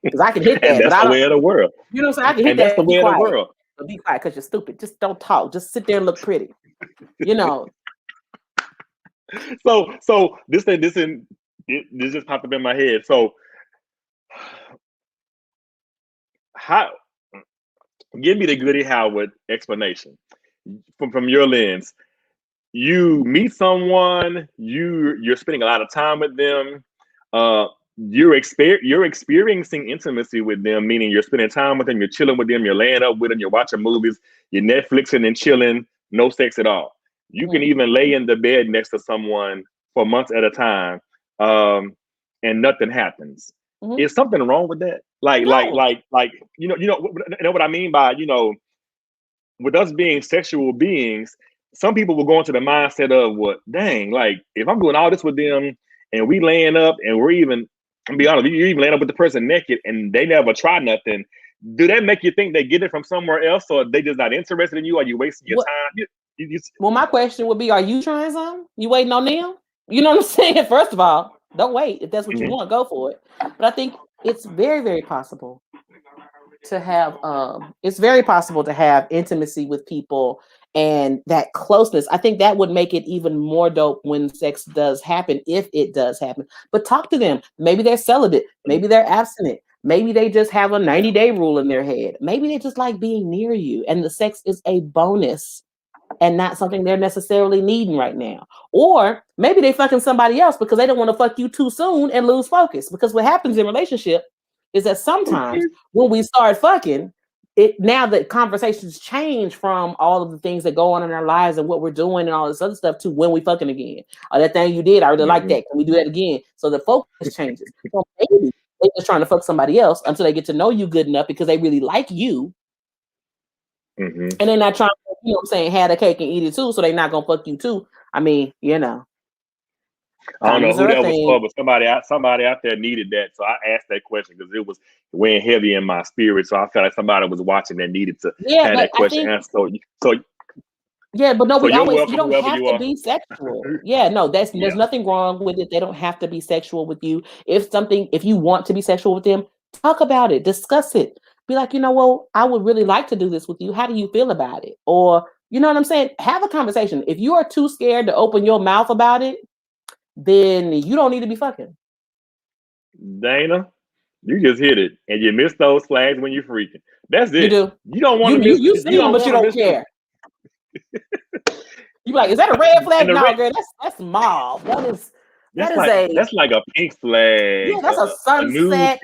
Because I can hit that. And that's the way of the world. You know what I'm saying? I can hit that. That's the way of the world. But be quiet because you're stupid. Just don't talk. Just sit there and look pretty. You know. So this just popped up in my head. So give me the Goody Howard explanation from your lens. You meet someone, you're spending a lot of time with them. You're experiencing intimacy with them, meaning you're spending time with them, you're chilling with them, you're laying up with them, you're watching movies, you're Netflixing and chilling, no sex at all. You can even lay in the bed next to someone for months at a time, and nothing happens. Is something wrong with that? Like you know what I mean by, with us being sexual beings, some people will go into the mindset of like if I'm doing all this with them and we laying up and we're even, I'm be honest, you even laying up with the person naked and they never try nothing. Do that make you think they get it from somewhere else, or they just not interested in you? Are you wasting your time? Well, my question would be, are you trying something? You waiting on them? You know what I'm saying? First of all, don't wait. If that's what you want, go for it. But I think it's very, very possible to have intimacy with people and that closeness. I think that would make it even more dope when sex does happen, if it does happen. But talk to them. Maybe they're celibate. Maybe they're abstinent. Maybe they just have a 90-day rule in their head. Maybe they just like being near you and the sex is a bonus and not something they're necessarily needing right now. Or maybe they fucking somebody else because they don't want to fuck you too soon and lose focus. Because what happens in relationship is that sometimes when we start fucking, now that conversations change from all of the things that go on in our lives and what we're doing and all this other stuff to when we fucking again. Or that thing you did, I really like that. Can we do that again? So the focus changes. So maybe they're just trying to fuck somebody else until they get to know you good enough because they really like you. And they're not trying to, you know what I'm saying, have the cake and eat it too. So they're not gonna fuck you too. I mean, you know. I don't know who that was for, but somebody out there needed that. So I asked that question because it was weighing heavy in my spirit. So I felt like somebody was watching that needed to have that question answered. So yeah, but no, so you don't whoever have you to are. be sexual. Yeah, no, there's nothing wrong with it. They don't have to be sexual with you. If you want to be sexual with them, talk about it, discuss it. Be like, well, I would really like to do this with you. How do you feel about it? Or, you know what I'm saying? Have a conversation. If you are too scared to open your mouth about it, then you don't need to be fucking. Dana, you just hit it, and you miss those flags when you're freaking. That's it. You do. You don't want to miss. You see them, but you don't care. You like, is that a red flag? No, girl, that's mauve. That's like a pink flag. Yeah, that's a sunset,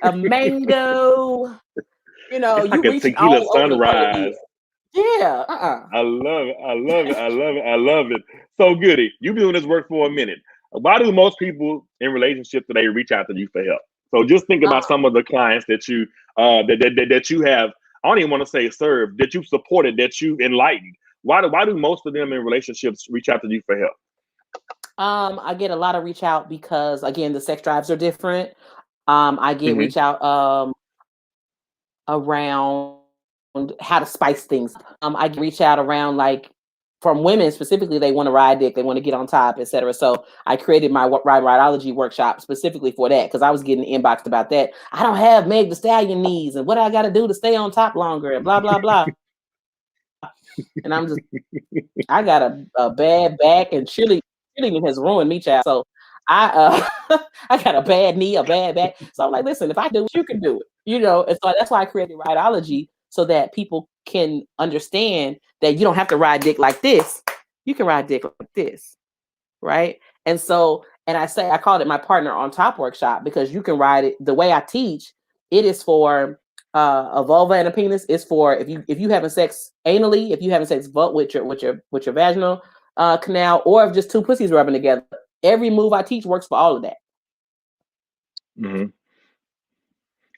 a mango. It's you like a reaching tequila all over sunrise. Yeah. I love it. So Goody, you've been doing this work for a minute. Why do most people in relationships today reach out to you for help? So just think about some of the clients that you that you have. I don't even want to say served, that you've supported, that you've enlightened. Why do most of them in relationships reach out to you for help? I get a lot of reach out because, again, the sex drives are different. I get reach out around how to spice things. I get reach out around, like, from women specifically, they want to ride dick, they want to get on top, etc. So I created my rideology workshop specifically for that because I was getting inboxed about that. I don't have Meg the Stallion knees, and what I got to do to stay on top longer, and blah blah blah. And I'm just, I got a bad back, and cheerleading has ruined me, child. So I I got a bad knee, a bad back. So I'm like, listen, if I do it, you can do it. And so that's why I created rideology, so that people can understand that you don't have to ride dick like this. You can ride dick like this, right? And so, and I called it my partner on top workshop because you can ride it the way I teach. It is for a vulva and a penis. Is for if you having sex anally, if you having sex with your vaginal canal, or if just two pussies rubbing together. Every move I teach works for all of that.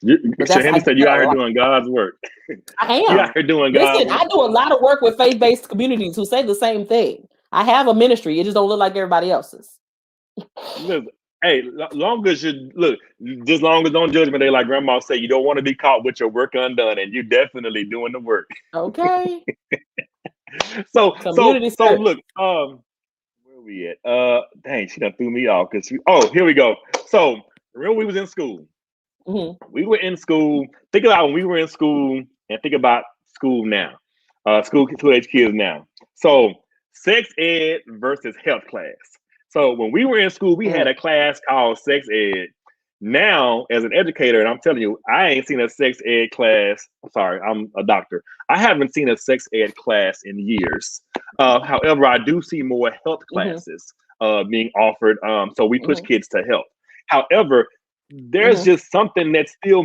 Shahani said you out here doing God's work. I am. You out here doing God's work. I do a lot of work with faith-based communities who say the same thing. I have a ministry. It just don't look like everybody else's. Look, hey, long as you look, just long as don't judgment day, like grandma say, you don't want to be caught with your work undone, and you're definitely doing the work. Okay. So look, where we at? Dang, she done threw me off because here we go. So remember we was in school. We were in school. Think about when we were in school, and think about school now. School age kids now. So sex ed versus health class. So when we were in school, we had a class called sex ed. Now, as an educator, and I'm telling you, I ain't seen a sex ed class. Sorry, I'm a doctor. I haven't seen a sex ed class in years. However, I do see more health classes being offered. So we push kids to health. However, there's just something that's still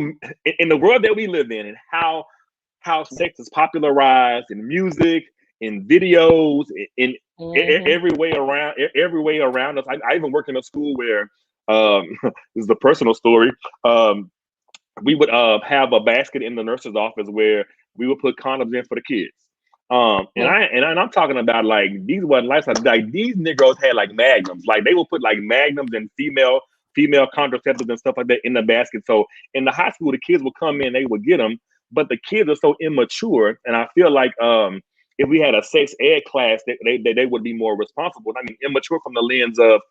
in the world that we live in, and how sex is popularized in music, in videos, in every way around us. I even work in a school where this is a personal story. We would have a basket in the nurse's office where we would put condoms in for the kids. And I'm talking about, like, these wasn't lifestyle. Like, these Negroes had like magnums. Like, they would put like magnums and female contraceptives and stuff like that in the basket. So in the high school, the kids would come in, they would get them, but the kids are so immature. And I feel like if we had a sex ed class, they would be more responsible. I mean, immature from the lens of,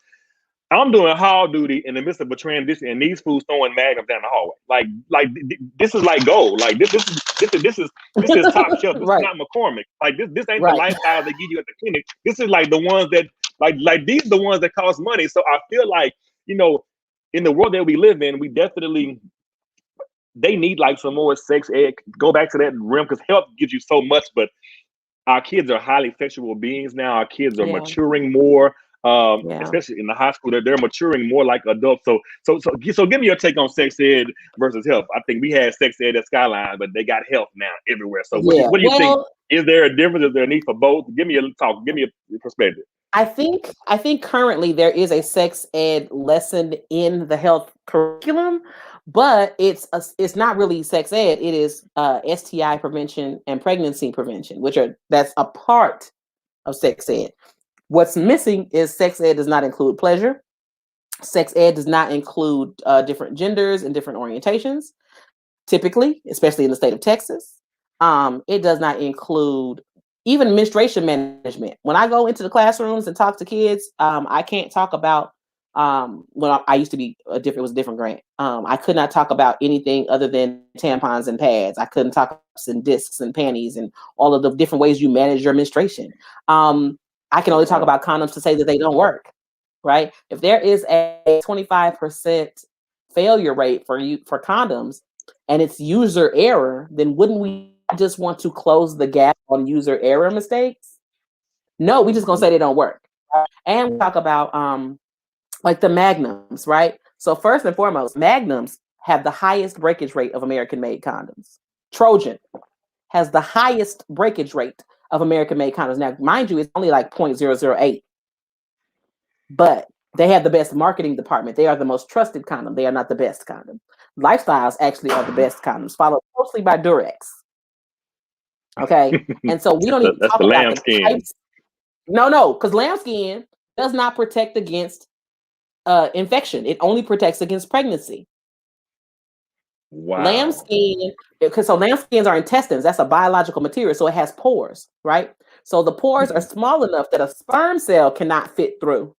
I'm doing hall duty in the midst of a transition, and these fools throwing magnums down the hallway. Like this is like gold. Like this is top shelf. This is not McCormick. Like this ain't the lifestyle they give you at the clinic. This is like the ones that like these are the ones that cost money. So I feel like, in the world that we live in, they need like some more sex ed. Go back to that realm, because health gives you so much, but our kids are highly sexual beings now. Our kids are maturing more. Yeah. especially in the high school, that they're maturing more like adults. So give me your take on sex ed versus health. I think we had sex ed at Skyline, but they got health now everywhere. So Yeah. what do you think? Well, Is there a difference? Is there a need for both? Give me a talk. Give me a perspective. I think currently there is a sex ed lesson in the health curriculum, but it's not really sex ed. It is STI prevention and pregnancy prevention, that's a part of sex ed. What's missing is sex ed does not include pleasure. Sex ed does not include different genders and different orientations. Typically, especially in the state of Texas, it does not include even menstruation management. When I go into the classrooms and talk to kids, I can't talk about when I used to be it was a different grant. I could not talk about anything other than tampons and pads. I couldn't talk about and discs and panties and all of the different ways you manage your menstruation. I can only talk about condoms to say that they don't work, right? If there is a 25% failure rate for condoms and it's user error, then wouldn't we just want to close the gap on user error mistakes? No, we just gonna say they don't work. And we talk about like the magnums, right? So first and foremost, magnums have the highest breakage rate of American-made condoms. Trojan has the highest breakage rate of American-made condoms. Now, mind you, it's only like 0.008, but they have the best marketing department. They are the most trusted condom. They are not the best condom. Lifestyles actually are the best condoms, followed closely by Durex. Okay, and so we don't even talk the about the types. No, because lambskin does not protect against infection. It only protects against pregnancy. Wow. Lambskin, because so lambskins are intestines. That's a biological material, so it has pores, right? So the pores are small enough that a sperm cell cannot fit through,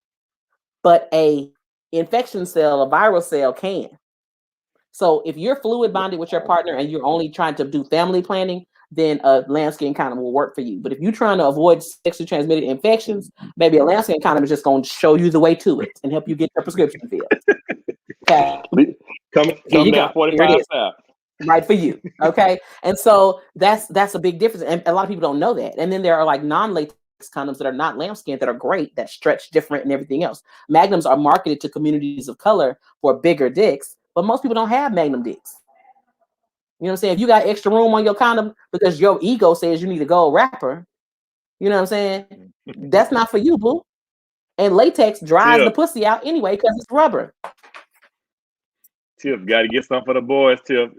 but a infection cell, a viral cell can. So if you're fluid bonded with your partner and you're only trying to do family planning, then a lambskin condom will work for you. But if you're trying to avoid sexually transmitted infections, maybe a lambskin condom is just going to show you the way to it and help you get your prescription filled. Okay. Come down 45 South. Right for you. Okay. And so that's a big difference. And a lot of people don't know that. And then there are like non-latex condoms that are not lambskin that are great, that stretch different and everything else. Magnums are marketed to communities of color for bigger dicks, but most people don't have magnum dicks. You know what I'm saying? If you got extra room on your condom because your ego says you need a gold wrapper, you know what I'm saying? That's not for you, boo. And latex dries the pussy out anyway because it's rubber. Tiff, got to get something for the boys. Tiff,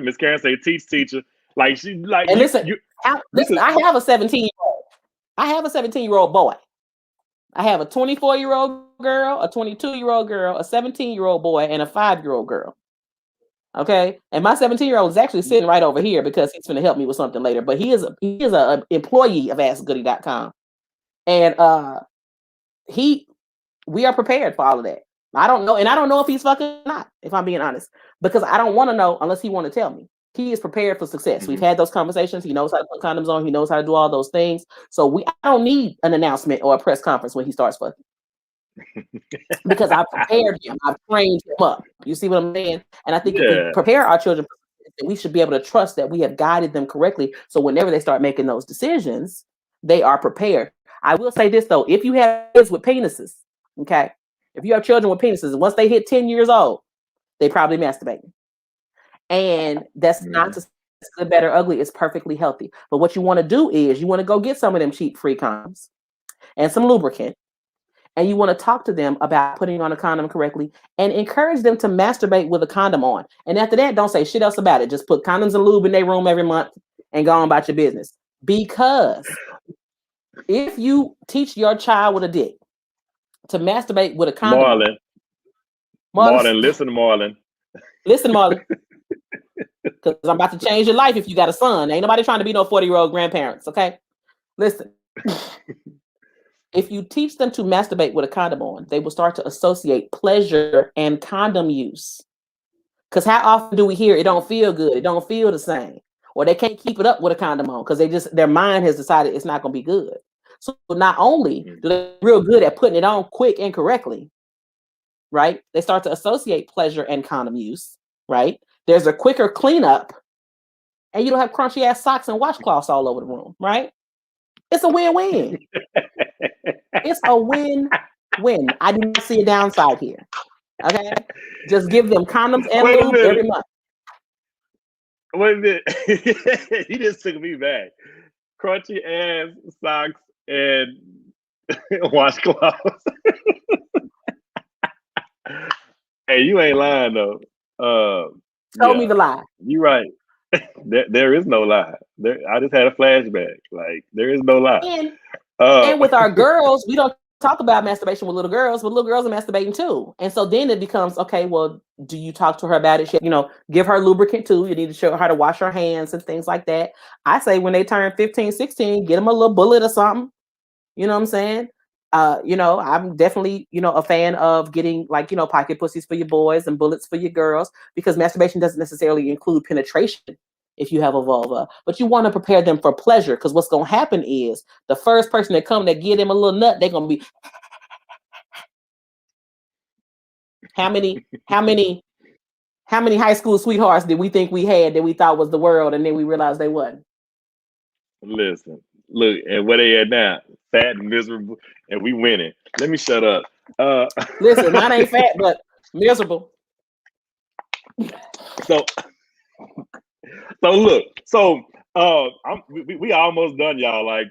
Miss Karen say, teach teacher. Like she like. And listen, I have a 17-year-old. I have a 17-year-old boy. I have a 24-year-old girl, a 22-year-old girl, a 17-year-old boy, and a 5-year-old girl. Okay, and my 17-year-old is actually sitting right over here because he's going to help me with something later. But he is a employee of AskGoody.com, and we are prepared for all of that. I don't know, and I don't know if he's fucking or not, if I'm being honest, because I don't want to know unless he want to tell me. He is prepared for success. We've had those conversations. He knows how to put condoms on. He knows how to do all those things. So I don't need an announcement or a press conference when he starts fucking. Because I've prepared him. I've trained him up. You see what I'm saying? And I think if we prepare our children, we should be able to trust that we have guided them correctly. So whenever they start making those decisions, they are prepared. I will say this though, if you have kids with penises, okay, if you have children with penises, once they hit 10 years old, they probably masturbating. And that's not to say it's good, bad, or ugly. It's perfectly healthy. But what you want to do is you want to go get some of them cheap free condoms and some lubricant. And you want to talk to them about putting on a condom correctly and encourage them to masturbate with a condom on. And after that, don't say shit else about it. Just put condoms and lube in their room every month and go on about your business. Because if you teach your child with a dick to masturbate with a condom. Marlon, listen, Marlon. Listen, Marlon. Because I'm about to change your life if you got a son. Ain't nobody trying to be no 40-year-old grandparents, okay? Listen. If you teach them to masturbate with a condom on, they will start to associate pleasure and condom use. Because how often do we hear it don't feel good, it don't feel the same, or they can't keep it up with a condom on because their mind has decided it's not going to be good. So not only do they real good at putting it on quick and correctly, right? They start to associate pleasure and condom use, right? There's a quicker cleanup, and you don't have crunchy ass socks and washcloths all over the room, right? It's a win-win. It's a win-win. Win. I do not see a downside here. Okay, just give them condoms and Wait a lube every minute. month. Wait a minute. He just took me back. Crunchy ass socks and washcloths. Hey, you ain't lying though. Show me Yeah, the lie. you right. There is no lie. I just had a flashback. Like there is no lie. And Uh, and with our girls, we don't talk about masturbation with little girls, but little girls are masturbating too. And so then it becomes, okay, well, do you talk to her about it? Give her lubricant too. You need to show her how to wash her hands and things like that. I say when they turn 15, 16, get them a little bullet or something. You know what I'm saying? I'm definitely, a fan of getting pocket pussies for your boys and bullets for your girls, because masturbation doesn't necessarily include penetration if you have a vulva, but you want to prepare them for pleasure, because what's going to happen is the first person that come that get them a little nut, they're going to be how many high school sweethearts did we think we had that we thought was the world, and then we realized they wasn't? Listen, look, and where they at now? Fat and miserable, and we winning. Let me shut up. Listen, mine ain't fat, but miserable. So look, we almost done, y'all. Like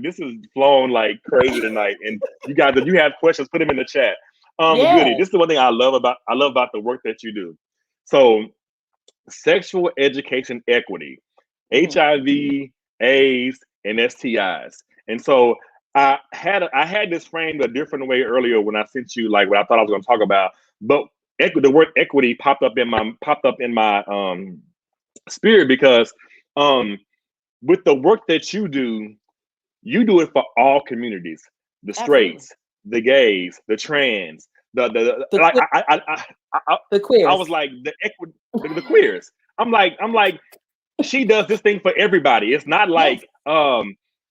this is flown like crazy tonight, and you guys, if you have questions, put them in the chat. Yeah. Goody, this is the one thing I love about the work that you do. So, sexual education equity, HIV, AIDS, and STIs, and so I had this framed a different way earlier when I sent you like what I thought I was going to talk about, but the word equity popped up in my spirit because with the work that you do it for all communities, the straights, the gays, the trans, the like the queers. I was like the queers. I'm like she does this thing for everybody. It's not like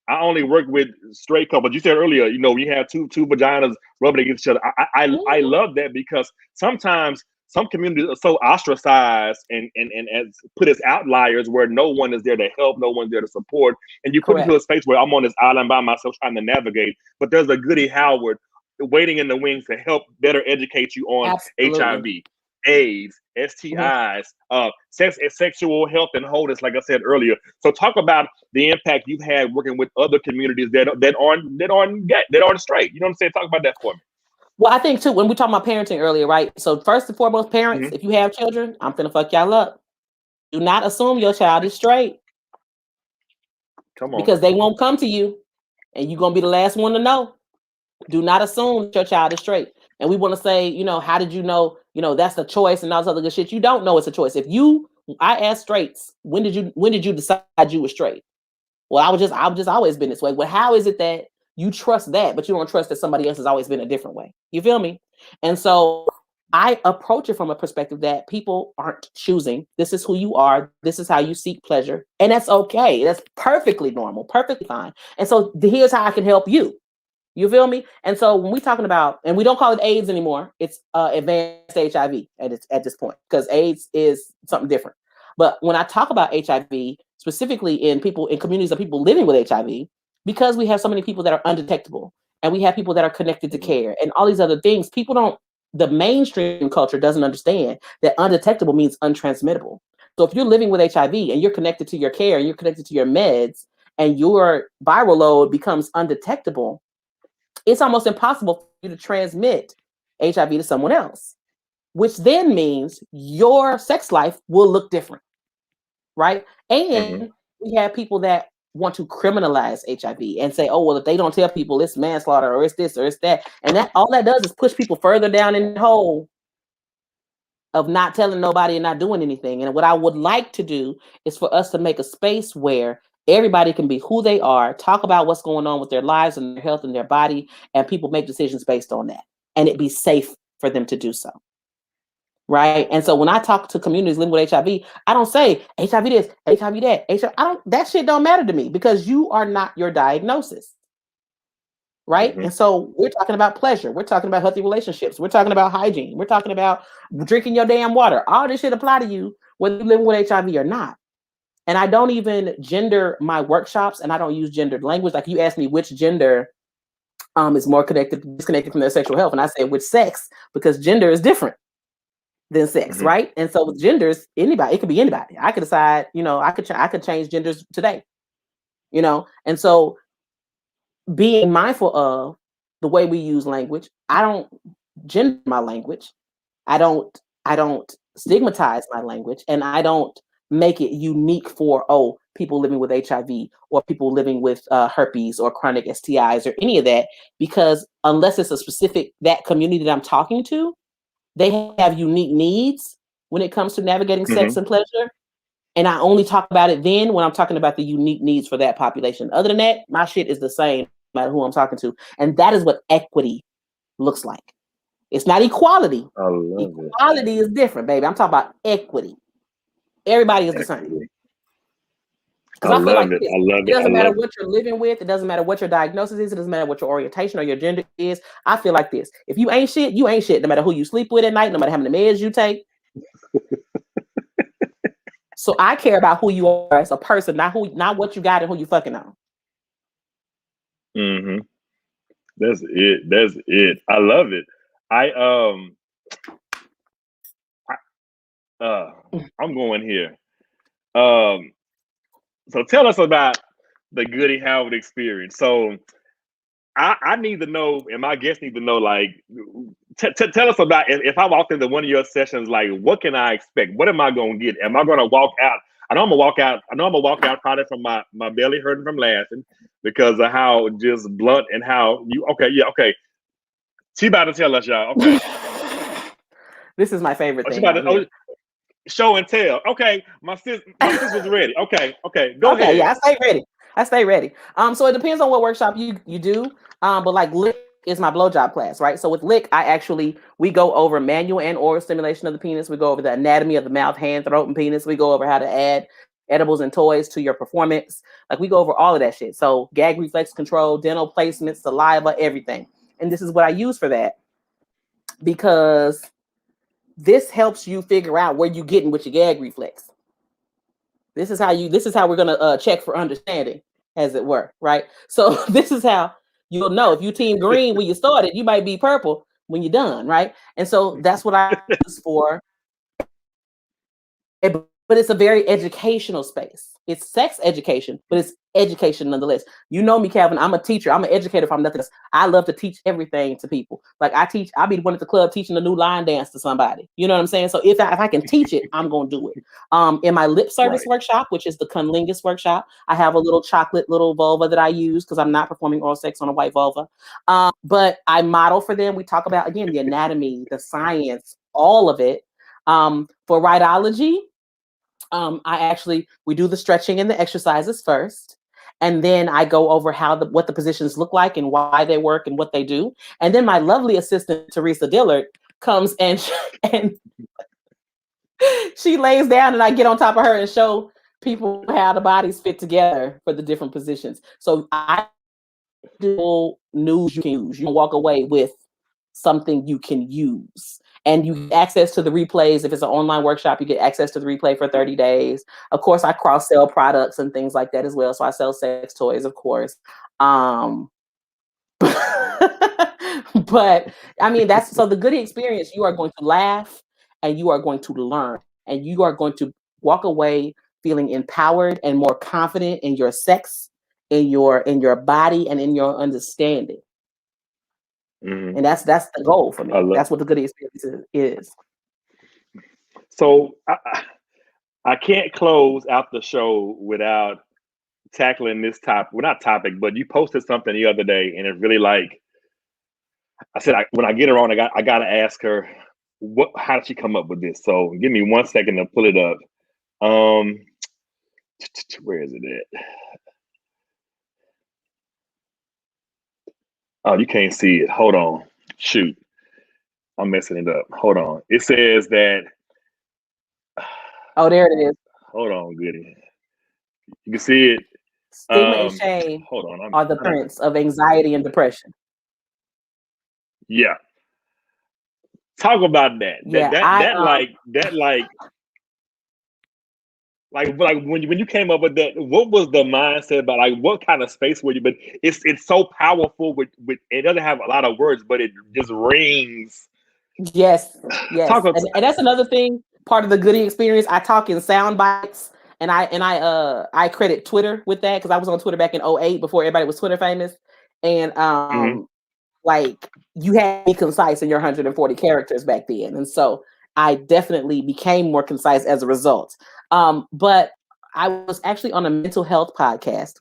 I only work with straight couples. You said earlier, we have two vaginas rubbing against each other. I love that, because sometimes some communities are so ostracized and as put as outliers, where no one is there to help, no one's there to support, and you put into a space where I'm on this island by myself trying to navigate. But there's a Goody Howard waiting in the wings to help better educate you on HIV, AIDS, STIs, sexual health and wholeness, like I said earlier. So talk about the impact you've had working with other communities that aren't straight. You know what I'm saying? Talk about that for me. Well, I think too, when we talked about parenting earlier, right? So first and foremost, parents, if you have children, I'm finna fuck y'all up. Do not assume your child is straight. Come on. Because they won't come to you, and you're gonna be the last one to know. Do not assume that your child is straight. And we want to say, how did you know? That's a choice and all this other good shit. You don't know it's a choice. I ask straights, when did you decide you were straight? Well, I've just always been this way. Well, how is it that you trust that, but you don't trust that somebody else has always been a different way? You feel me? And so I approach it from a perspective that people aren't choosing. This is who you are. This is how you seek pleasure. And that's okay. That's perfectly normal, perfectly fine. And so here's how I can help you. You feel me? And so when we're talking about, and we don't call it AIDS anymore, it's advanced HIV at this point, because AIDS is something different. But when I talk about HIV, specifically in communities of people living with HIV, because we have so many people that are undetectable, and we have people that are connected to care and all these other things, the mainstream culture doesn't understand that undetectable means untransmittable. So if you're living with HIV and you're connected to your care and you're connected to your meds, and your viral load becomes undetectable, it's almost impossible for you to transmit HIV to someone else, which then means your sex life will look different, right? And we have people that want to criminalize HIV and say, oh, well, if they don't tell people, it's manslaughter, or it's this, or it's that. And that all that does is push people further down in the hole of not telling nobody and not doing anything. And what I would like to do is for us to make a space where everybody can be who they are, talk about what's going on with their lives and their health and their body, and people make decisions based on that. And it be safe for them to do so. Right. And so when I talk to communities living with HIV, I don't say HIV this, HIV that. That shit don't matter to me, because you are not your diagnosis. Right. And so we're talking about pleasure. We're talking about healthy relationships. We're talking about hygiene. We're talking about drinking your damn water. All this shit apply to you, whether you're living with HIV or not. And I don't even gender my workshops, and I don't use gendered language. Like you asked me which gender is more disconnected from their sexual health. And I said with sex, because gender is different than sex, Mm-hmm. right? And so with genders, anybody, it could be anybody. I could decide, I could change genders today, And so being mindful of the way we use language, I don't gender my language. I don't stigmatize my language, and I don't make it unique for people living with HIV or people living with herpes or chronic STIs or any of that, because unless it's a specific that community that I'm talking to, they have unique needs when it comes to navigating sex and pleasure. And I only talk about it then when I'm talking about the unique needs for that population. Other than that, my shit is the same no matter who I'm talking to. And that is what equity looks like. It's not equality. I love Equality is different, baby. I'm talking about equity. Everybody is the same. Because I feel like this. It doesn't matter what you're living with. It doesn't matter what your diagnosis is. It doesn't matter what your orientation or your gender is. I feel like this. If you ain't shit, you ain't shit. No matter who you sleep with at night, no matter how many meds you take. So I care about who you are as a person, not what you got and who you fucking on. Mm-hmm. That's it. I love it. I'm going here. So tell us about the Goody Howard experience. So I need to know, and my guests need to know, like, tell us about if I walked into one of your sessions, like, what can I expect? What am I going to get? Am I going to walk out? I know I'm going to walk out probably from my belly hurting from laughing because of how just blunt and how you, okay. She about to tell us, y'all. Okay. This is my favorite thing. Show and tell. Okay. My sis was ready. Okay. Go ahead. Yeah, I stay ready. So it depends on what workshop you do. But like Lick is my blowjob class, right? So with Lick, we go over manual and oral stimulation of the penis. We go over the anatomy of the mouth, hand, throat, and penis. We go over how to add edibles and toys to your performance. Like we go over all of that shit. So gag reflex control, dental placement, saliva, everything. And this is what I use for that, because this helps you figure out where you're getting with your gag reflex. This is how we're gonna check for understanding, as it were, right? So this is how you'll know if you team green when you started, you might be purple when you're done, right? And so that's what I use for. But it's a very educational space. It's sex education, but it's education nonetheless. You know me, Calvin. I'm a teacher. I'm an educator if I'm nothing else. I love to teach everything to people. Like I'll be the one at the club teaching a new line dance to somebody. You know what I'm saying? So if I can teach it, I'm gonna do it. In my lip service workshop, which is the cunnilingus workshop, I have a little chocolate little vulva that I use because I'm not performing oral sex on a white vulva. But I model for them. We talk about, again, the anatomy, the science, all of it. For rhidology, we do the stretching and the exercises first, and then I go over what the positions look like and why they work and what they do. And then my lovely assistant Teresa Dillard comes and she lays down, and I get on top of her and show people how the bodies fit together for the different positions. So I do news you can use. You can walk away with something you can use. And you get access to the replays. If it's an online workshop, you get access to the replay for 30 days. Of course, I cross-sell products and things like that as well. So I sell sex toys, of course. But I mean, so the Goody experience, you are going to laugh and you are going to learn and you are going to walk away feeling empowered and more confident in your sex, in your body, and in your understanding. Mm-hmm. And that's the goal for me. That's what the Goody experience is. So I can't close out the show without tackling this topic. Well, not topic, but you posted something the other day, and it really, like, I said, when I get her on, I got to ask her, how did she come up with this? So give me 1 second to pull it up. Where is it at? Oh, you can't see it. Hold on. Shoot. I'm messing it up. Hold on. It says that. Oh, there it is. Hold on, Goody. You can see it. Stigma and shame are the parents of anxiety and depression. Yeah. Talk about that. Yeah, like when you came up with that, what was the mindset about, like, what kind of space were you? But it's so powerful with it doesn't have a lot of words, but it just rings. Yes, yes, Talk about. and that's another thing. Part of the Goody experience, I talk in sound bites, and I credit Twitter with that because I was on Twitter back in '08 before everybody was Twitter famous, and Mhm. like you had to be concise in your 140 characters back then, and so I definitely became more concise as a result. But I was actually on a mental health podcast,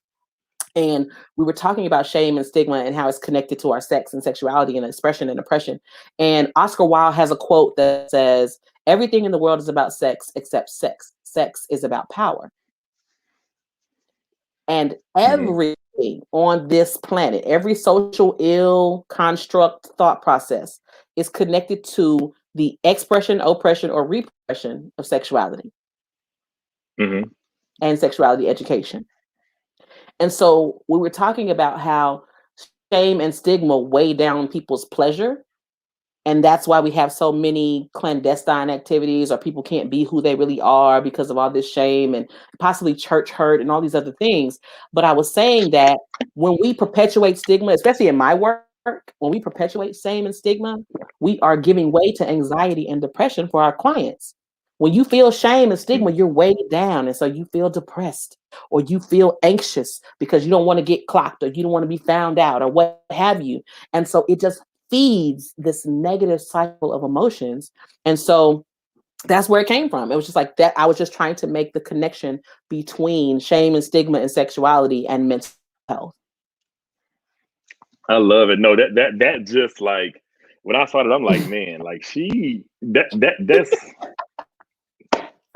and we were talking about shame and stigma and how it's connected to our sex and sexuality and expression and oppression. And Oscar Wilde has a quote that says, "Everything in the world is about sex except sex. Sex is about power." And Mhm. everything on this planet, every social ill construct thought process is connected to the expression, oppression, or repression of sexuality Mhm. and sexuality education. And so we were talking about how shame and stigma weigh down people's pleasure. And that's why we have so many clandestine activities, or people can't be who they really are because of all this shame and possibly church hurt and all these other things. But I was saying that when we perpetuate stigma, especially in my work, when we perpetuate shame and stigma, we are giving way to anxiety and depression for our clients. When you feel shame and stigma, Mhm. you're weighed down. And so you feel depressed or you feel anxious because you don't want to get clocked or you don't want to be found out or what have you. And so it just feeds this negative cycle of emotions. And so that's where it came from. It was just like that. I was just trying to make the connection between shame and stigma and sexuality and mental health. I love it. No, that just like when I saw it, I'm like, man, like that's.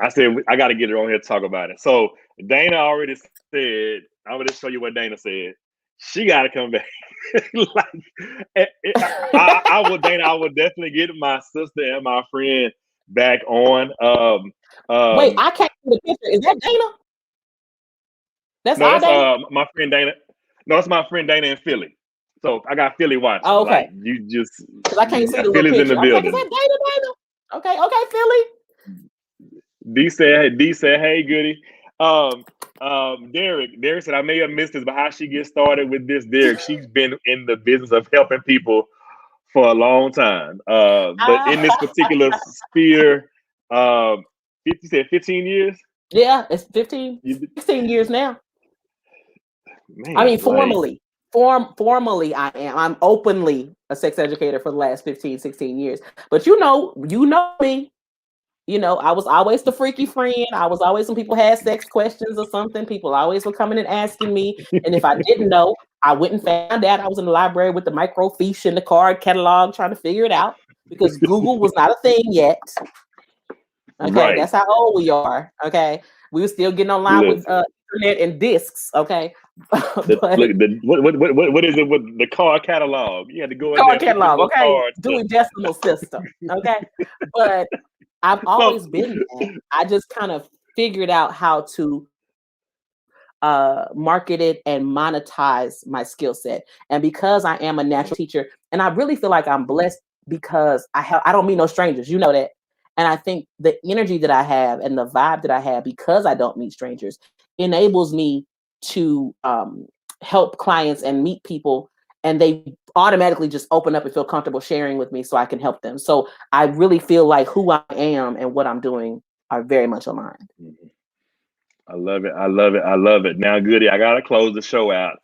I said I got to get her on here to talk about it. So Dana already said, I'm gonna show you what Dana said. She got to come back. Like, I would, Dana. I would definitely get my sister and my friend back on. Wait, I can't see the picture. Is that Dana? That's No, our that's Dana? my friend Dana. No, that's my friend Dana in Philly. So I got Philly Oh, watching. Like, okay. you just, Because I can't see the little Philly's in the picture. I was like, is building. that Dana? Okay, okay, Philly. D said, hey, Goody. Um, Derek said, I may have missed this, but how she get started with this, Derek? She's been in the business of helping people for a long time. But in this Ah, particular sphere, 50 said 15 years. yeah, it's 15, You, 16 years now. I mean, man, like, formally, I am. I'm openly a sex educator for the last 15, 16 years. But you know me. I was always the freaky friend. I was always when people had sex questions or something. People always were coming and asking me. And if I didn't know, I went and found out. I was in the library with the microfiche and the card catalog trying to figure it out because Google was not a thing yet. Okay, right. that's how old we are. Okay, we were still getting online with Listen, internet and discs. Okay, look, but what is it with the car catalog? You had to go in there card and pick them catalog. little Okay, cards. Dewey Decimal System. Okay, but I've So, always been that. I just kind of figured out how to market it and monetize my skill set. And because I am a natural teacher, and I really feel like I'm blessed because I don't meet no strangers. You know that. And I think the energy that I have and the vibe that I have because I don't meet strangers enables me to help clients and meet people, and they automatically just open up and feel comfortable sharing with me so I can help them. So I really feel like who I am and what I'm doing are very much aligned. I love it. I love it. I love it. Now, Goody, I gotta close the show out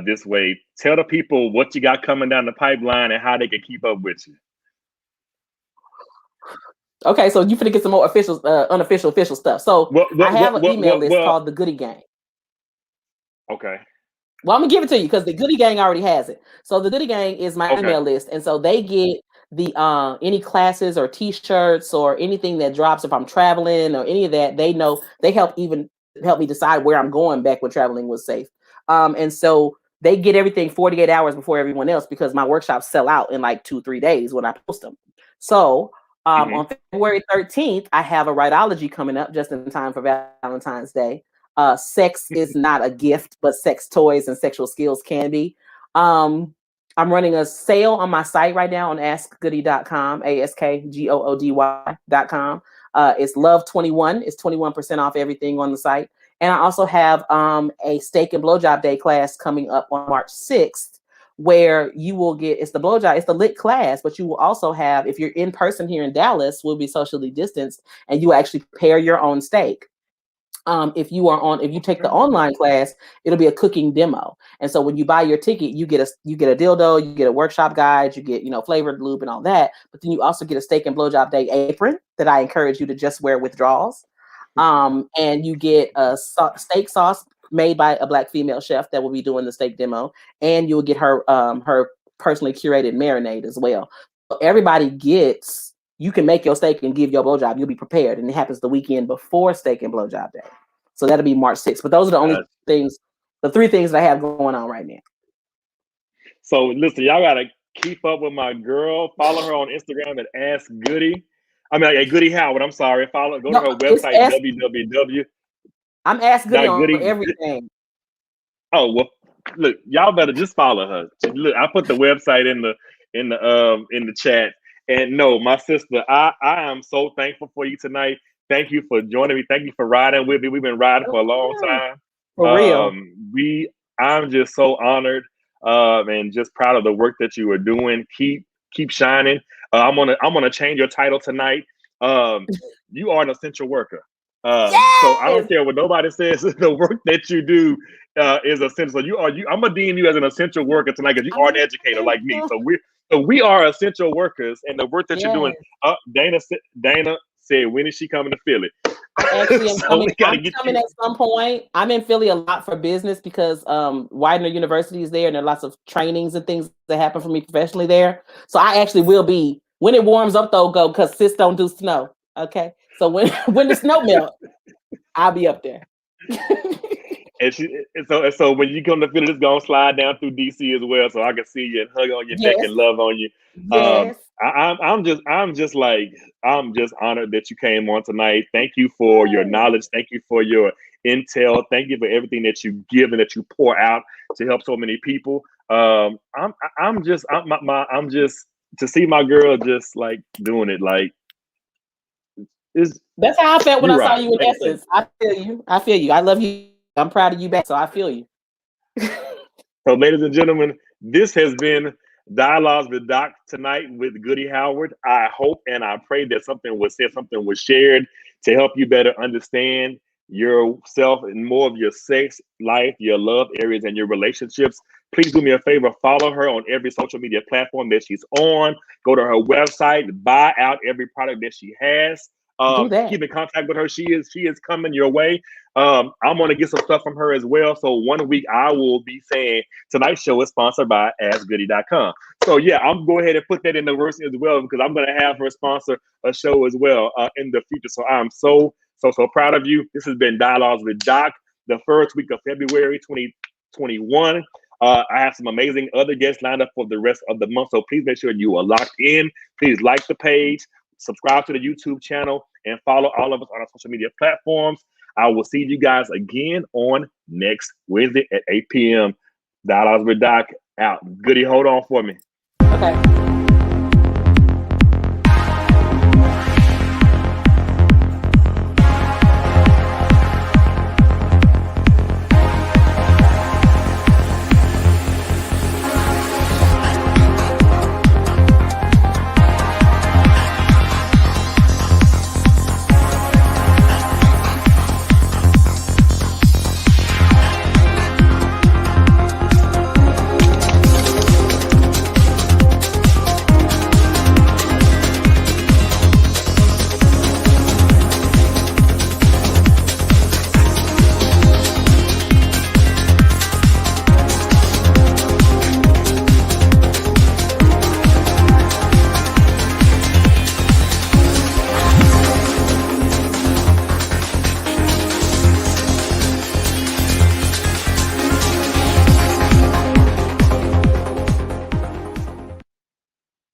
this way. Tell the people what you got coming down the pipeline and how they can keep up with you. Okay, so you finna get some more official, unofficial, official stuff. So What? I What? have What? an What? email What? list Well, called the Goody Gang. okay. Well, I'm gonna give it to you because the Goody Gang already has it. So the Goody Gang is my Okay. email list, and so they get the any classes or T-shirts or anything that drops if I'm traveling or any of that. They know they help me decide where I'm going back when traveling was safe. And so they get everything 48 hours before everyone else because my workshops sell out in like 2-3 days when I post them. So Hmm. on February 13th, I have a Writology coming up just in time for Valentine's Day. Sex is not a gift, but sex toys and sexual skills can be. Um, I'm running a sale on my site right now on askgoody.com, askgoody.com. It's Love 21. It's 21% off everything on the site. And I also have a steak and blowjob day class coming up on March 6th, where you will get, it's the blowjob, it's the lit class, but you will also have, if you're in person here in Dallas, we'll be socially distanced, and you actually prepare your own steak. If you take the online class, it'll be a cooking demo. And so when you buy your ticket, you get a dildo, you get a workshop guide, you get, flavored lube and all that. But then you also get a steak and blowjob day apron that I encourage you to just wear with draws. And you get a steak sauce made by a Black female chef that will be doing the steak demo, and you'll get her personally curated marinade as well. So everybody gets. You can make your steak and give your blowjob. You'll be prepared, and it happens the weekend before steak and blowjob day. So that'll be March 6th. But those are the only things, the three things that I have going on right now. So listen, y'all gotta keep up with my girl. Follow her on Instagram at Ask Goody. I mean, Goody Howard. I'm sorry. Go to her website, www. I'm Ask Goody on everything. Oh well, look, y'all better just follow her. Look, I put the website in the chat. And no, my sister, I am so thankful for you tonight. Thank you for joining me. Thank you for riding with me. We've been riding for a long time. For real. I'm just so honored and just proud of the work that you are doing. Keep shining. I'm gonna change your title tonight. You are an essential worker. Yes! So I don't care what nobody says. The work that you do is essential. I'm gonna deem you as an essential worker tonight because you are an educator like me. So we are essential workers, and the work that you're doing. Dana said, when is she coming to Philly? Actually, I'm coming at some point. I'm in Philly a lot for business because Widener University is there, and there are lots of trainings and things that happen for me professionally there. So I actually will be, when it warms up though, go, because sis don't do snow. Okay, so when the snow melts, I'll be up there. And so when you come to Philly, it's gonna slide down through DC as well, so I can see you and hug on your neck and love on you. Yes. I'm just honored that you came on tonight. Thank you for your knowledge. Thank you for your intel. Thank you for everything that you give and that you pour out to help so many people. I'm just to see my girl just like doing it like. That's how I felt when I saw you in Essence. I feel you. I love you. I'm proud of you back, so I feel you. So, ladies and gentlemen, this has been Dialogues with Doc tonight with Goody Howard. I hope and I pray that something was said, something was shared to help you better understand yourself and more of your sex life, your love areas, and your relationships. Please do me a favor, follow her on every social media platform that she's on. Go to her website, buy out every product that she has. Keep in contact with her. She is coming your way. I'm going to get some stuff from her as well. So one week I will be saying tonight's show is sponsored by AskGoody.com. So yeah, I'm going to go ahead and put that in the works as well because I'm going to have her sponsor a show as well in the future. So I'm so proud of you. This has been Dialogues with Doc, the first week of February 2021. I have some amazing other guests lined up for the rest of the month. So please make sure you are locked in. Please like the page, subscribe to the YouTube channel, and follow all of us on our social media platforms. I will see you guys again on next Wednesday at 8 p.m. Dialogues with Doc out. Goody, hold on for me. Okay.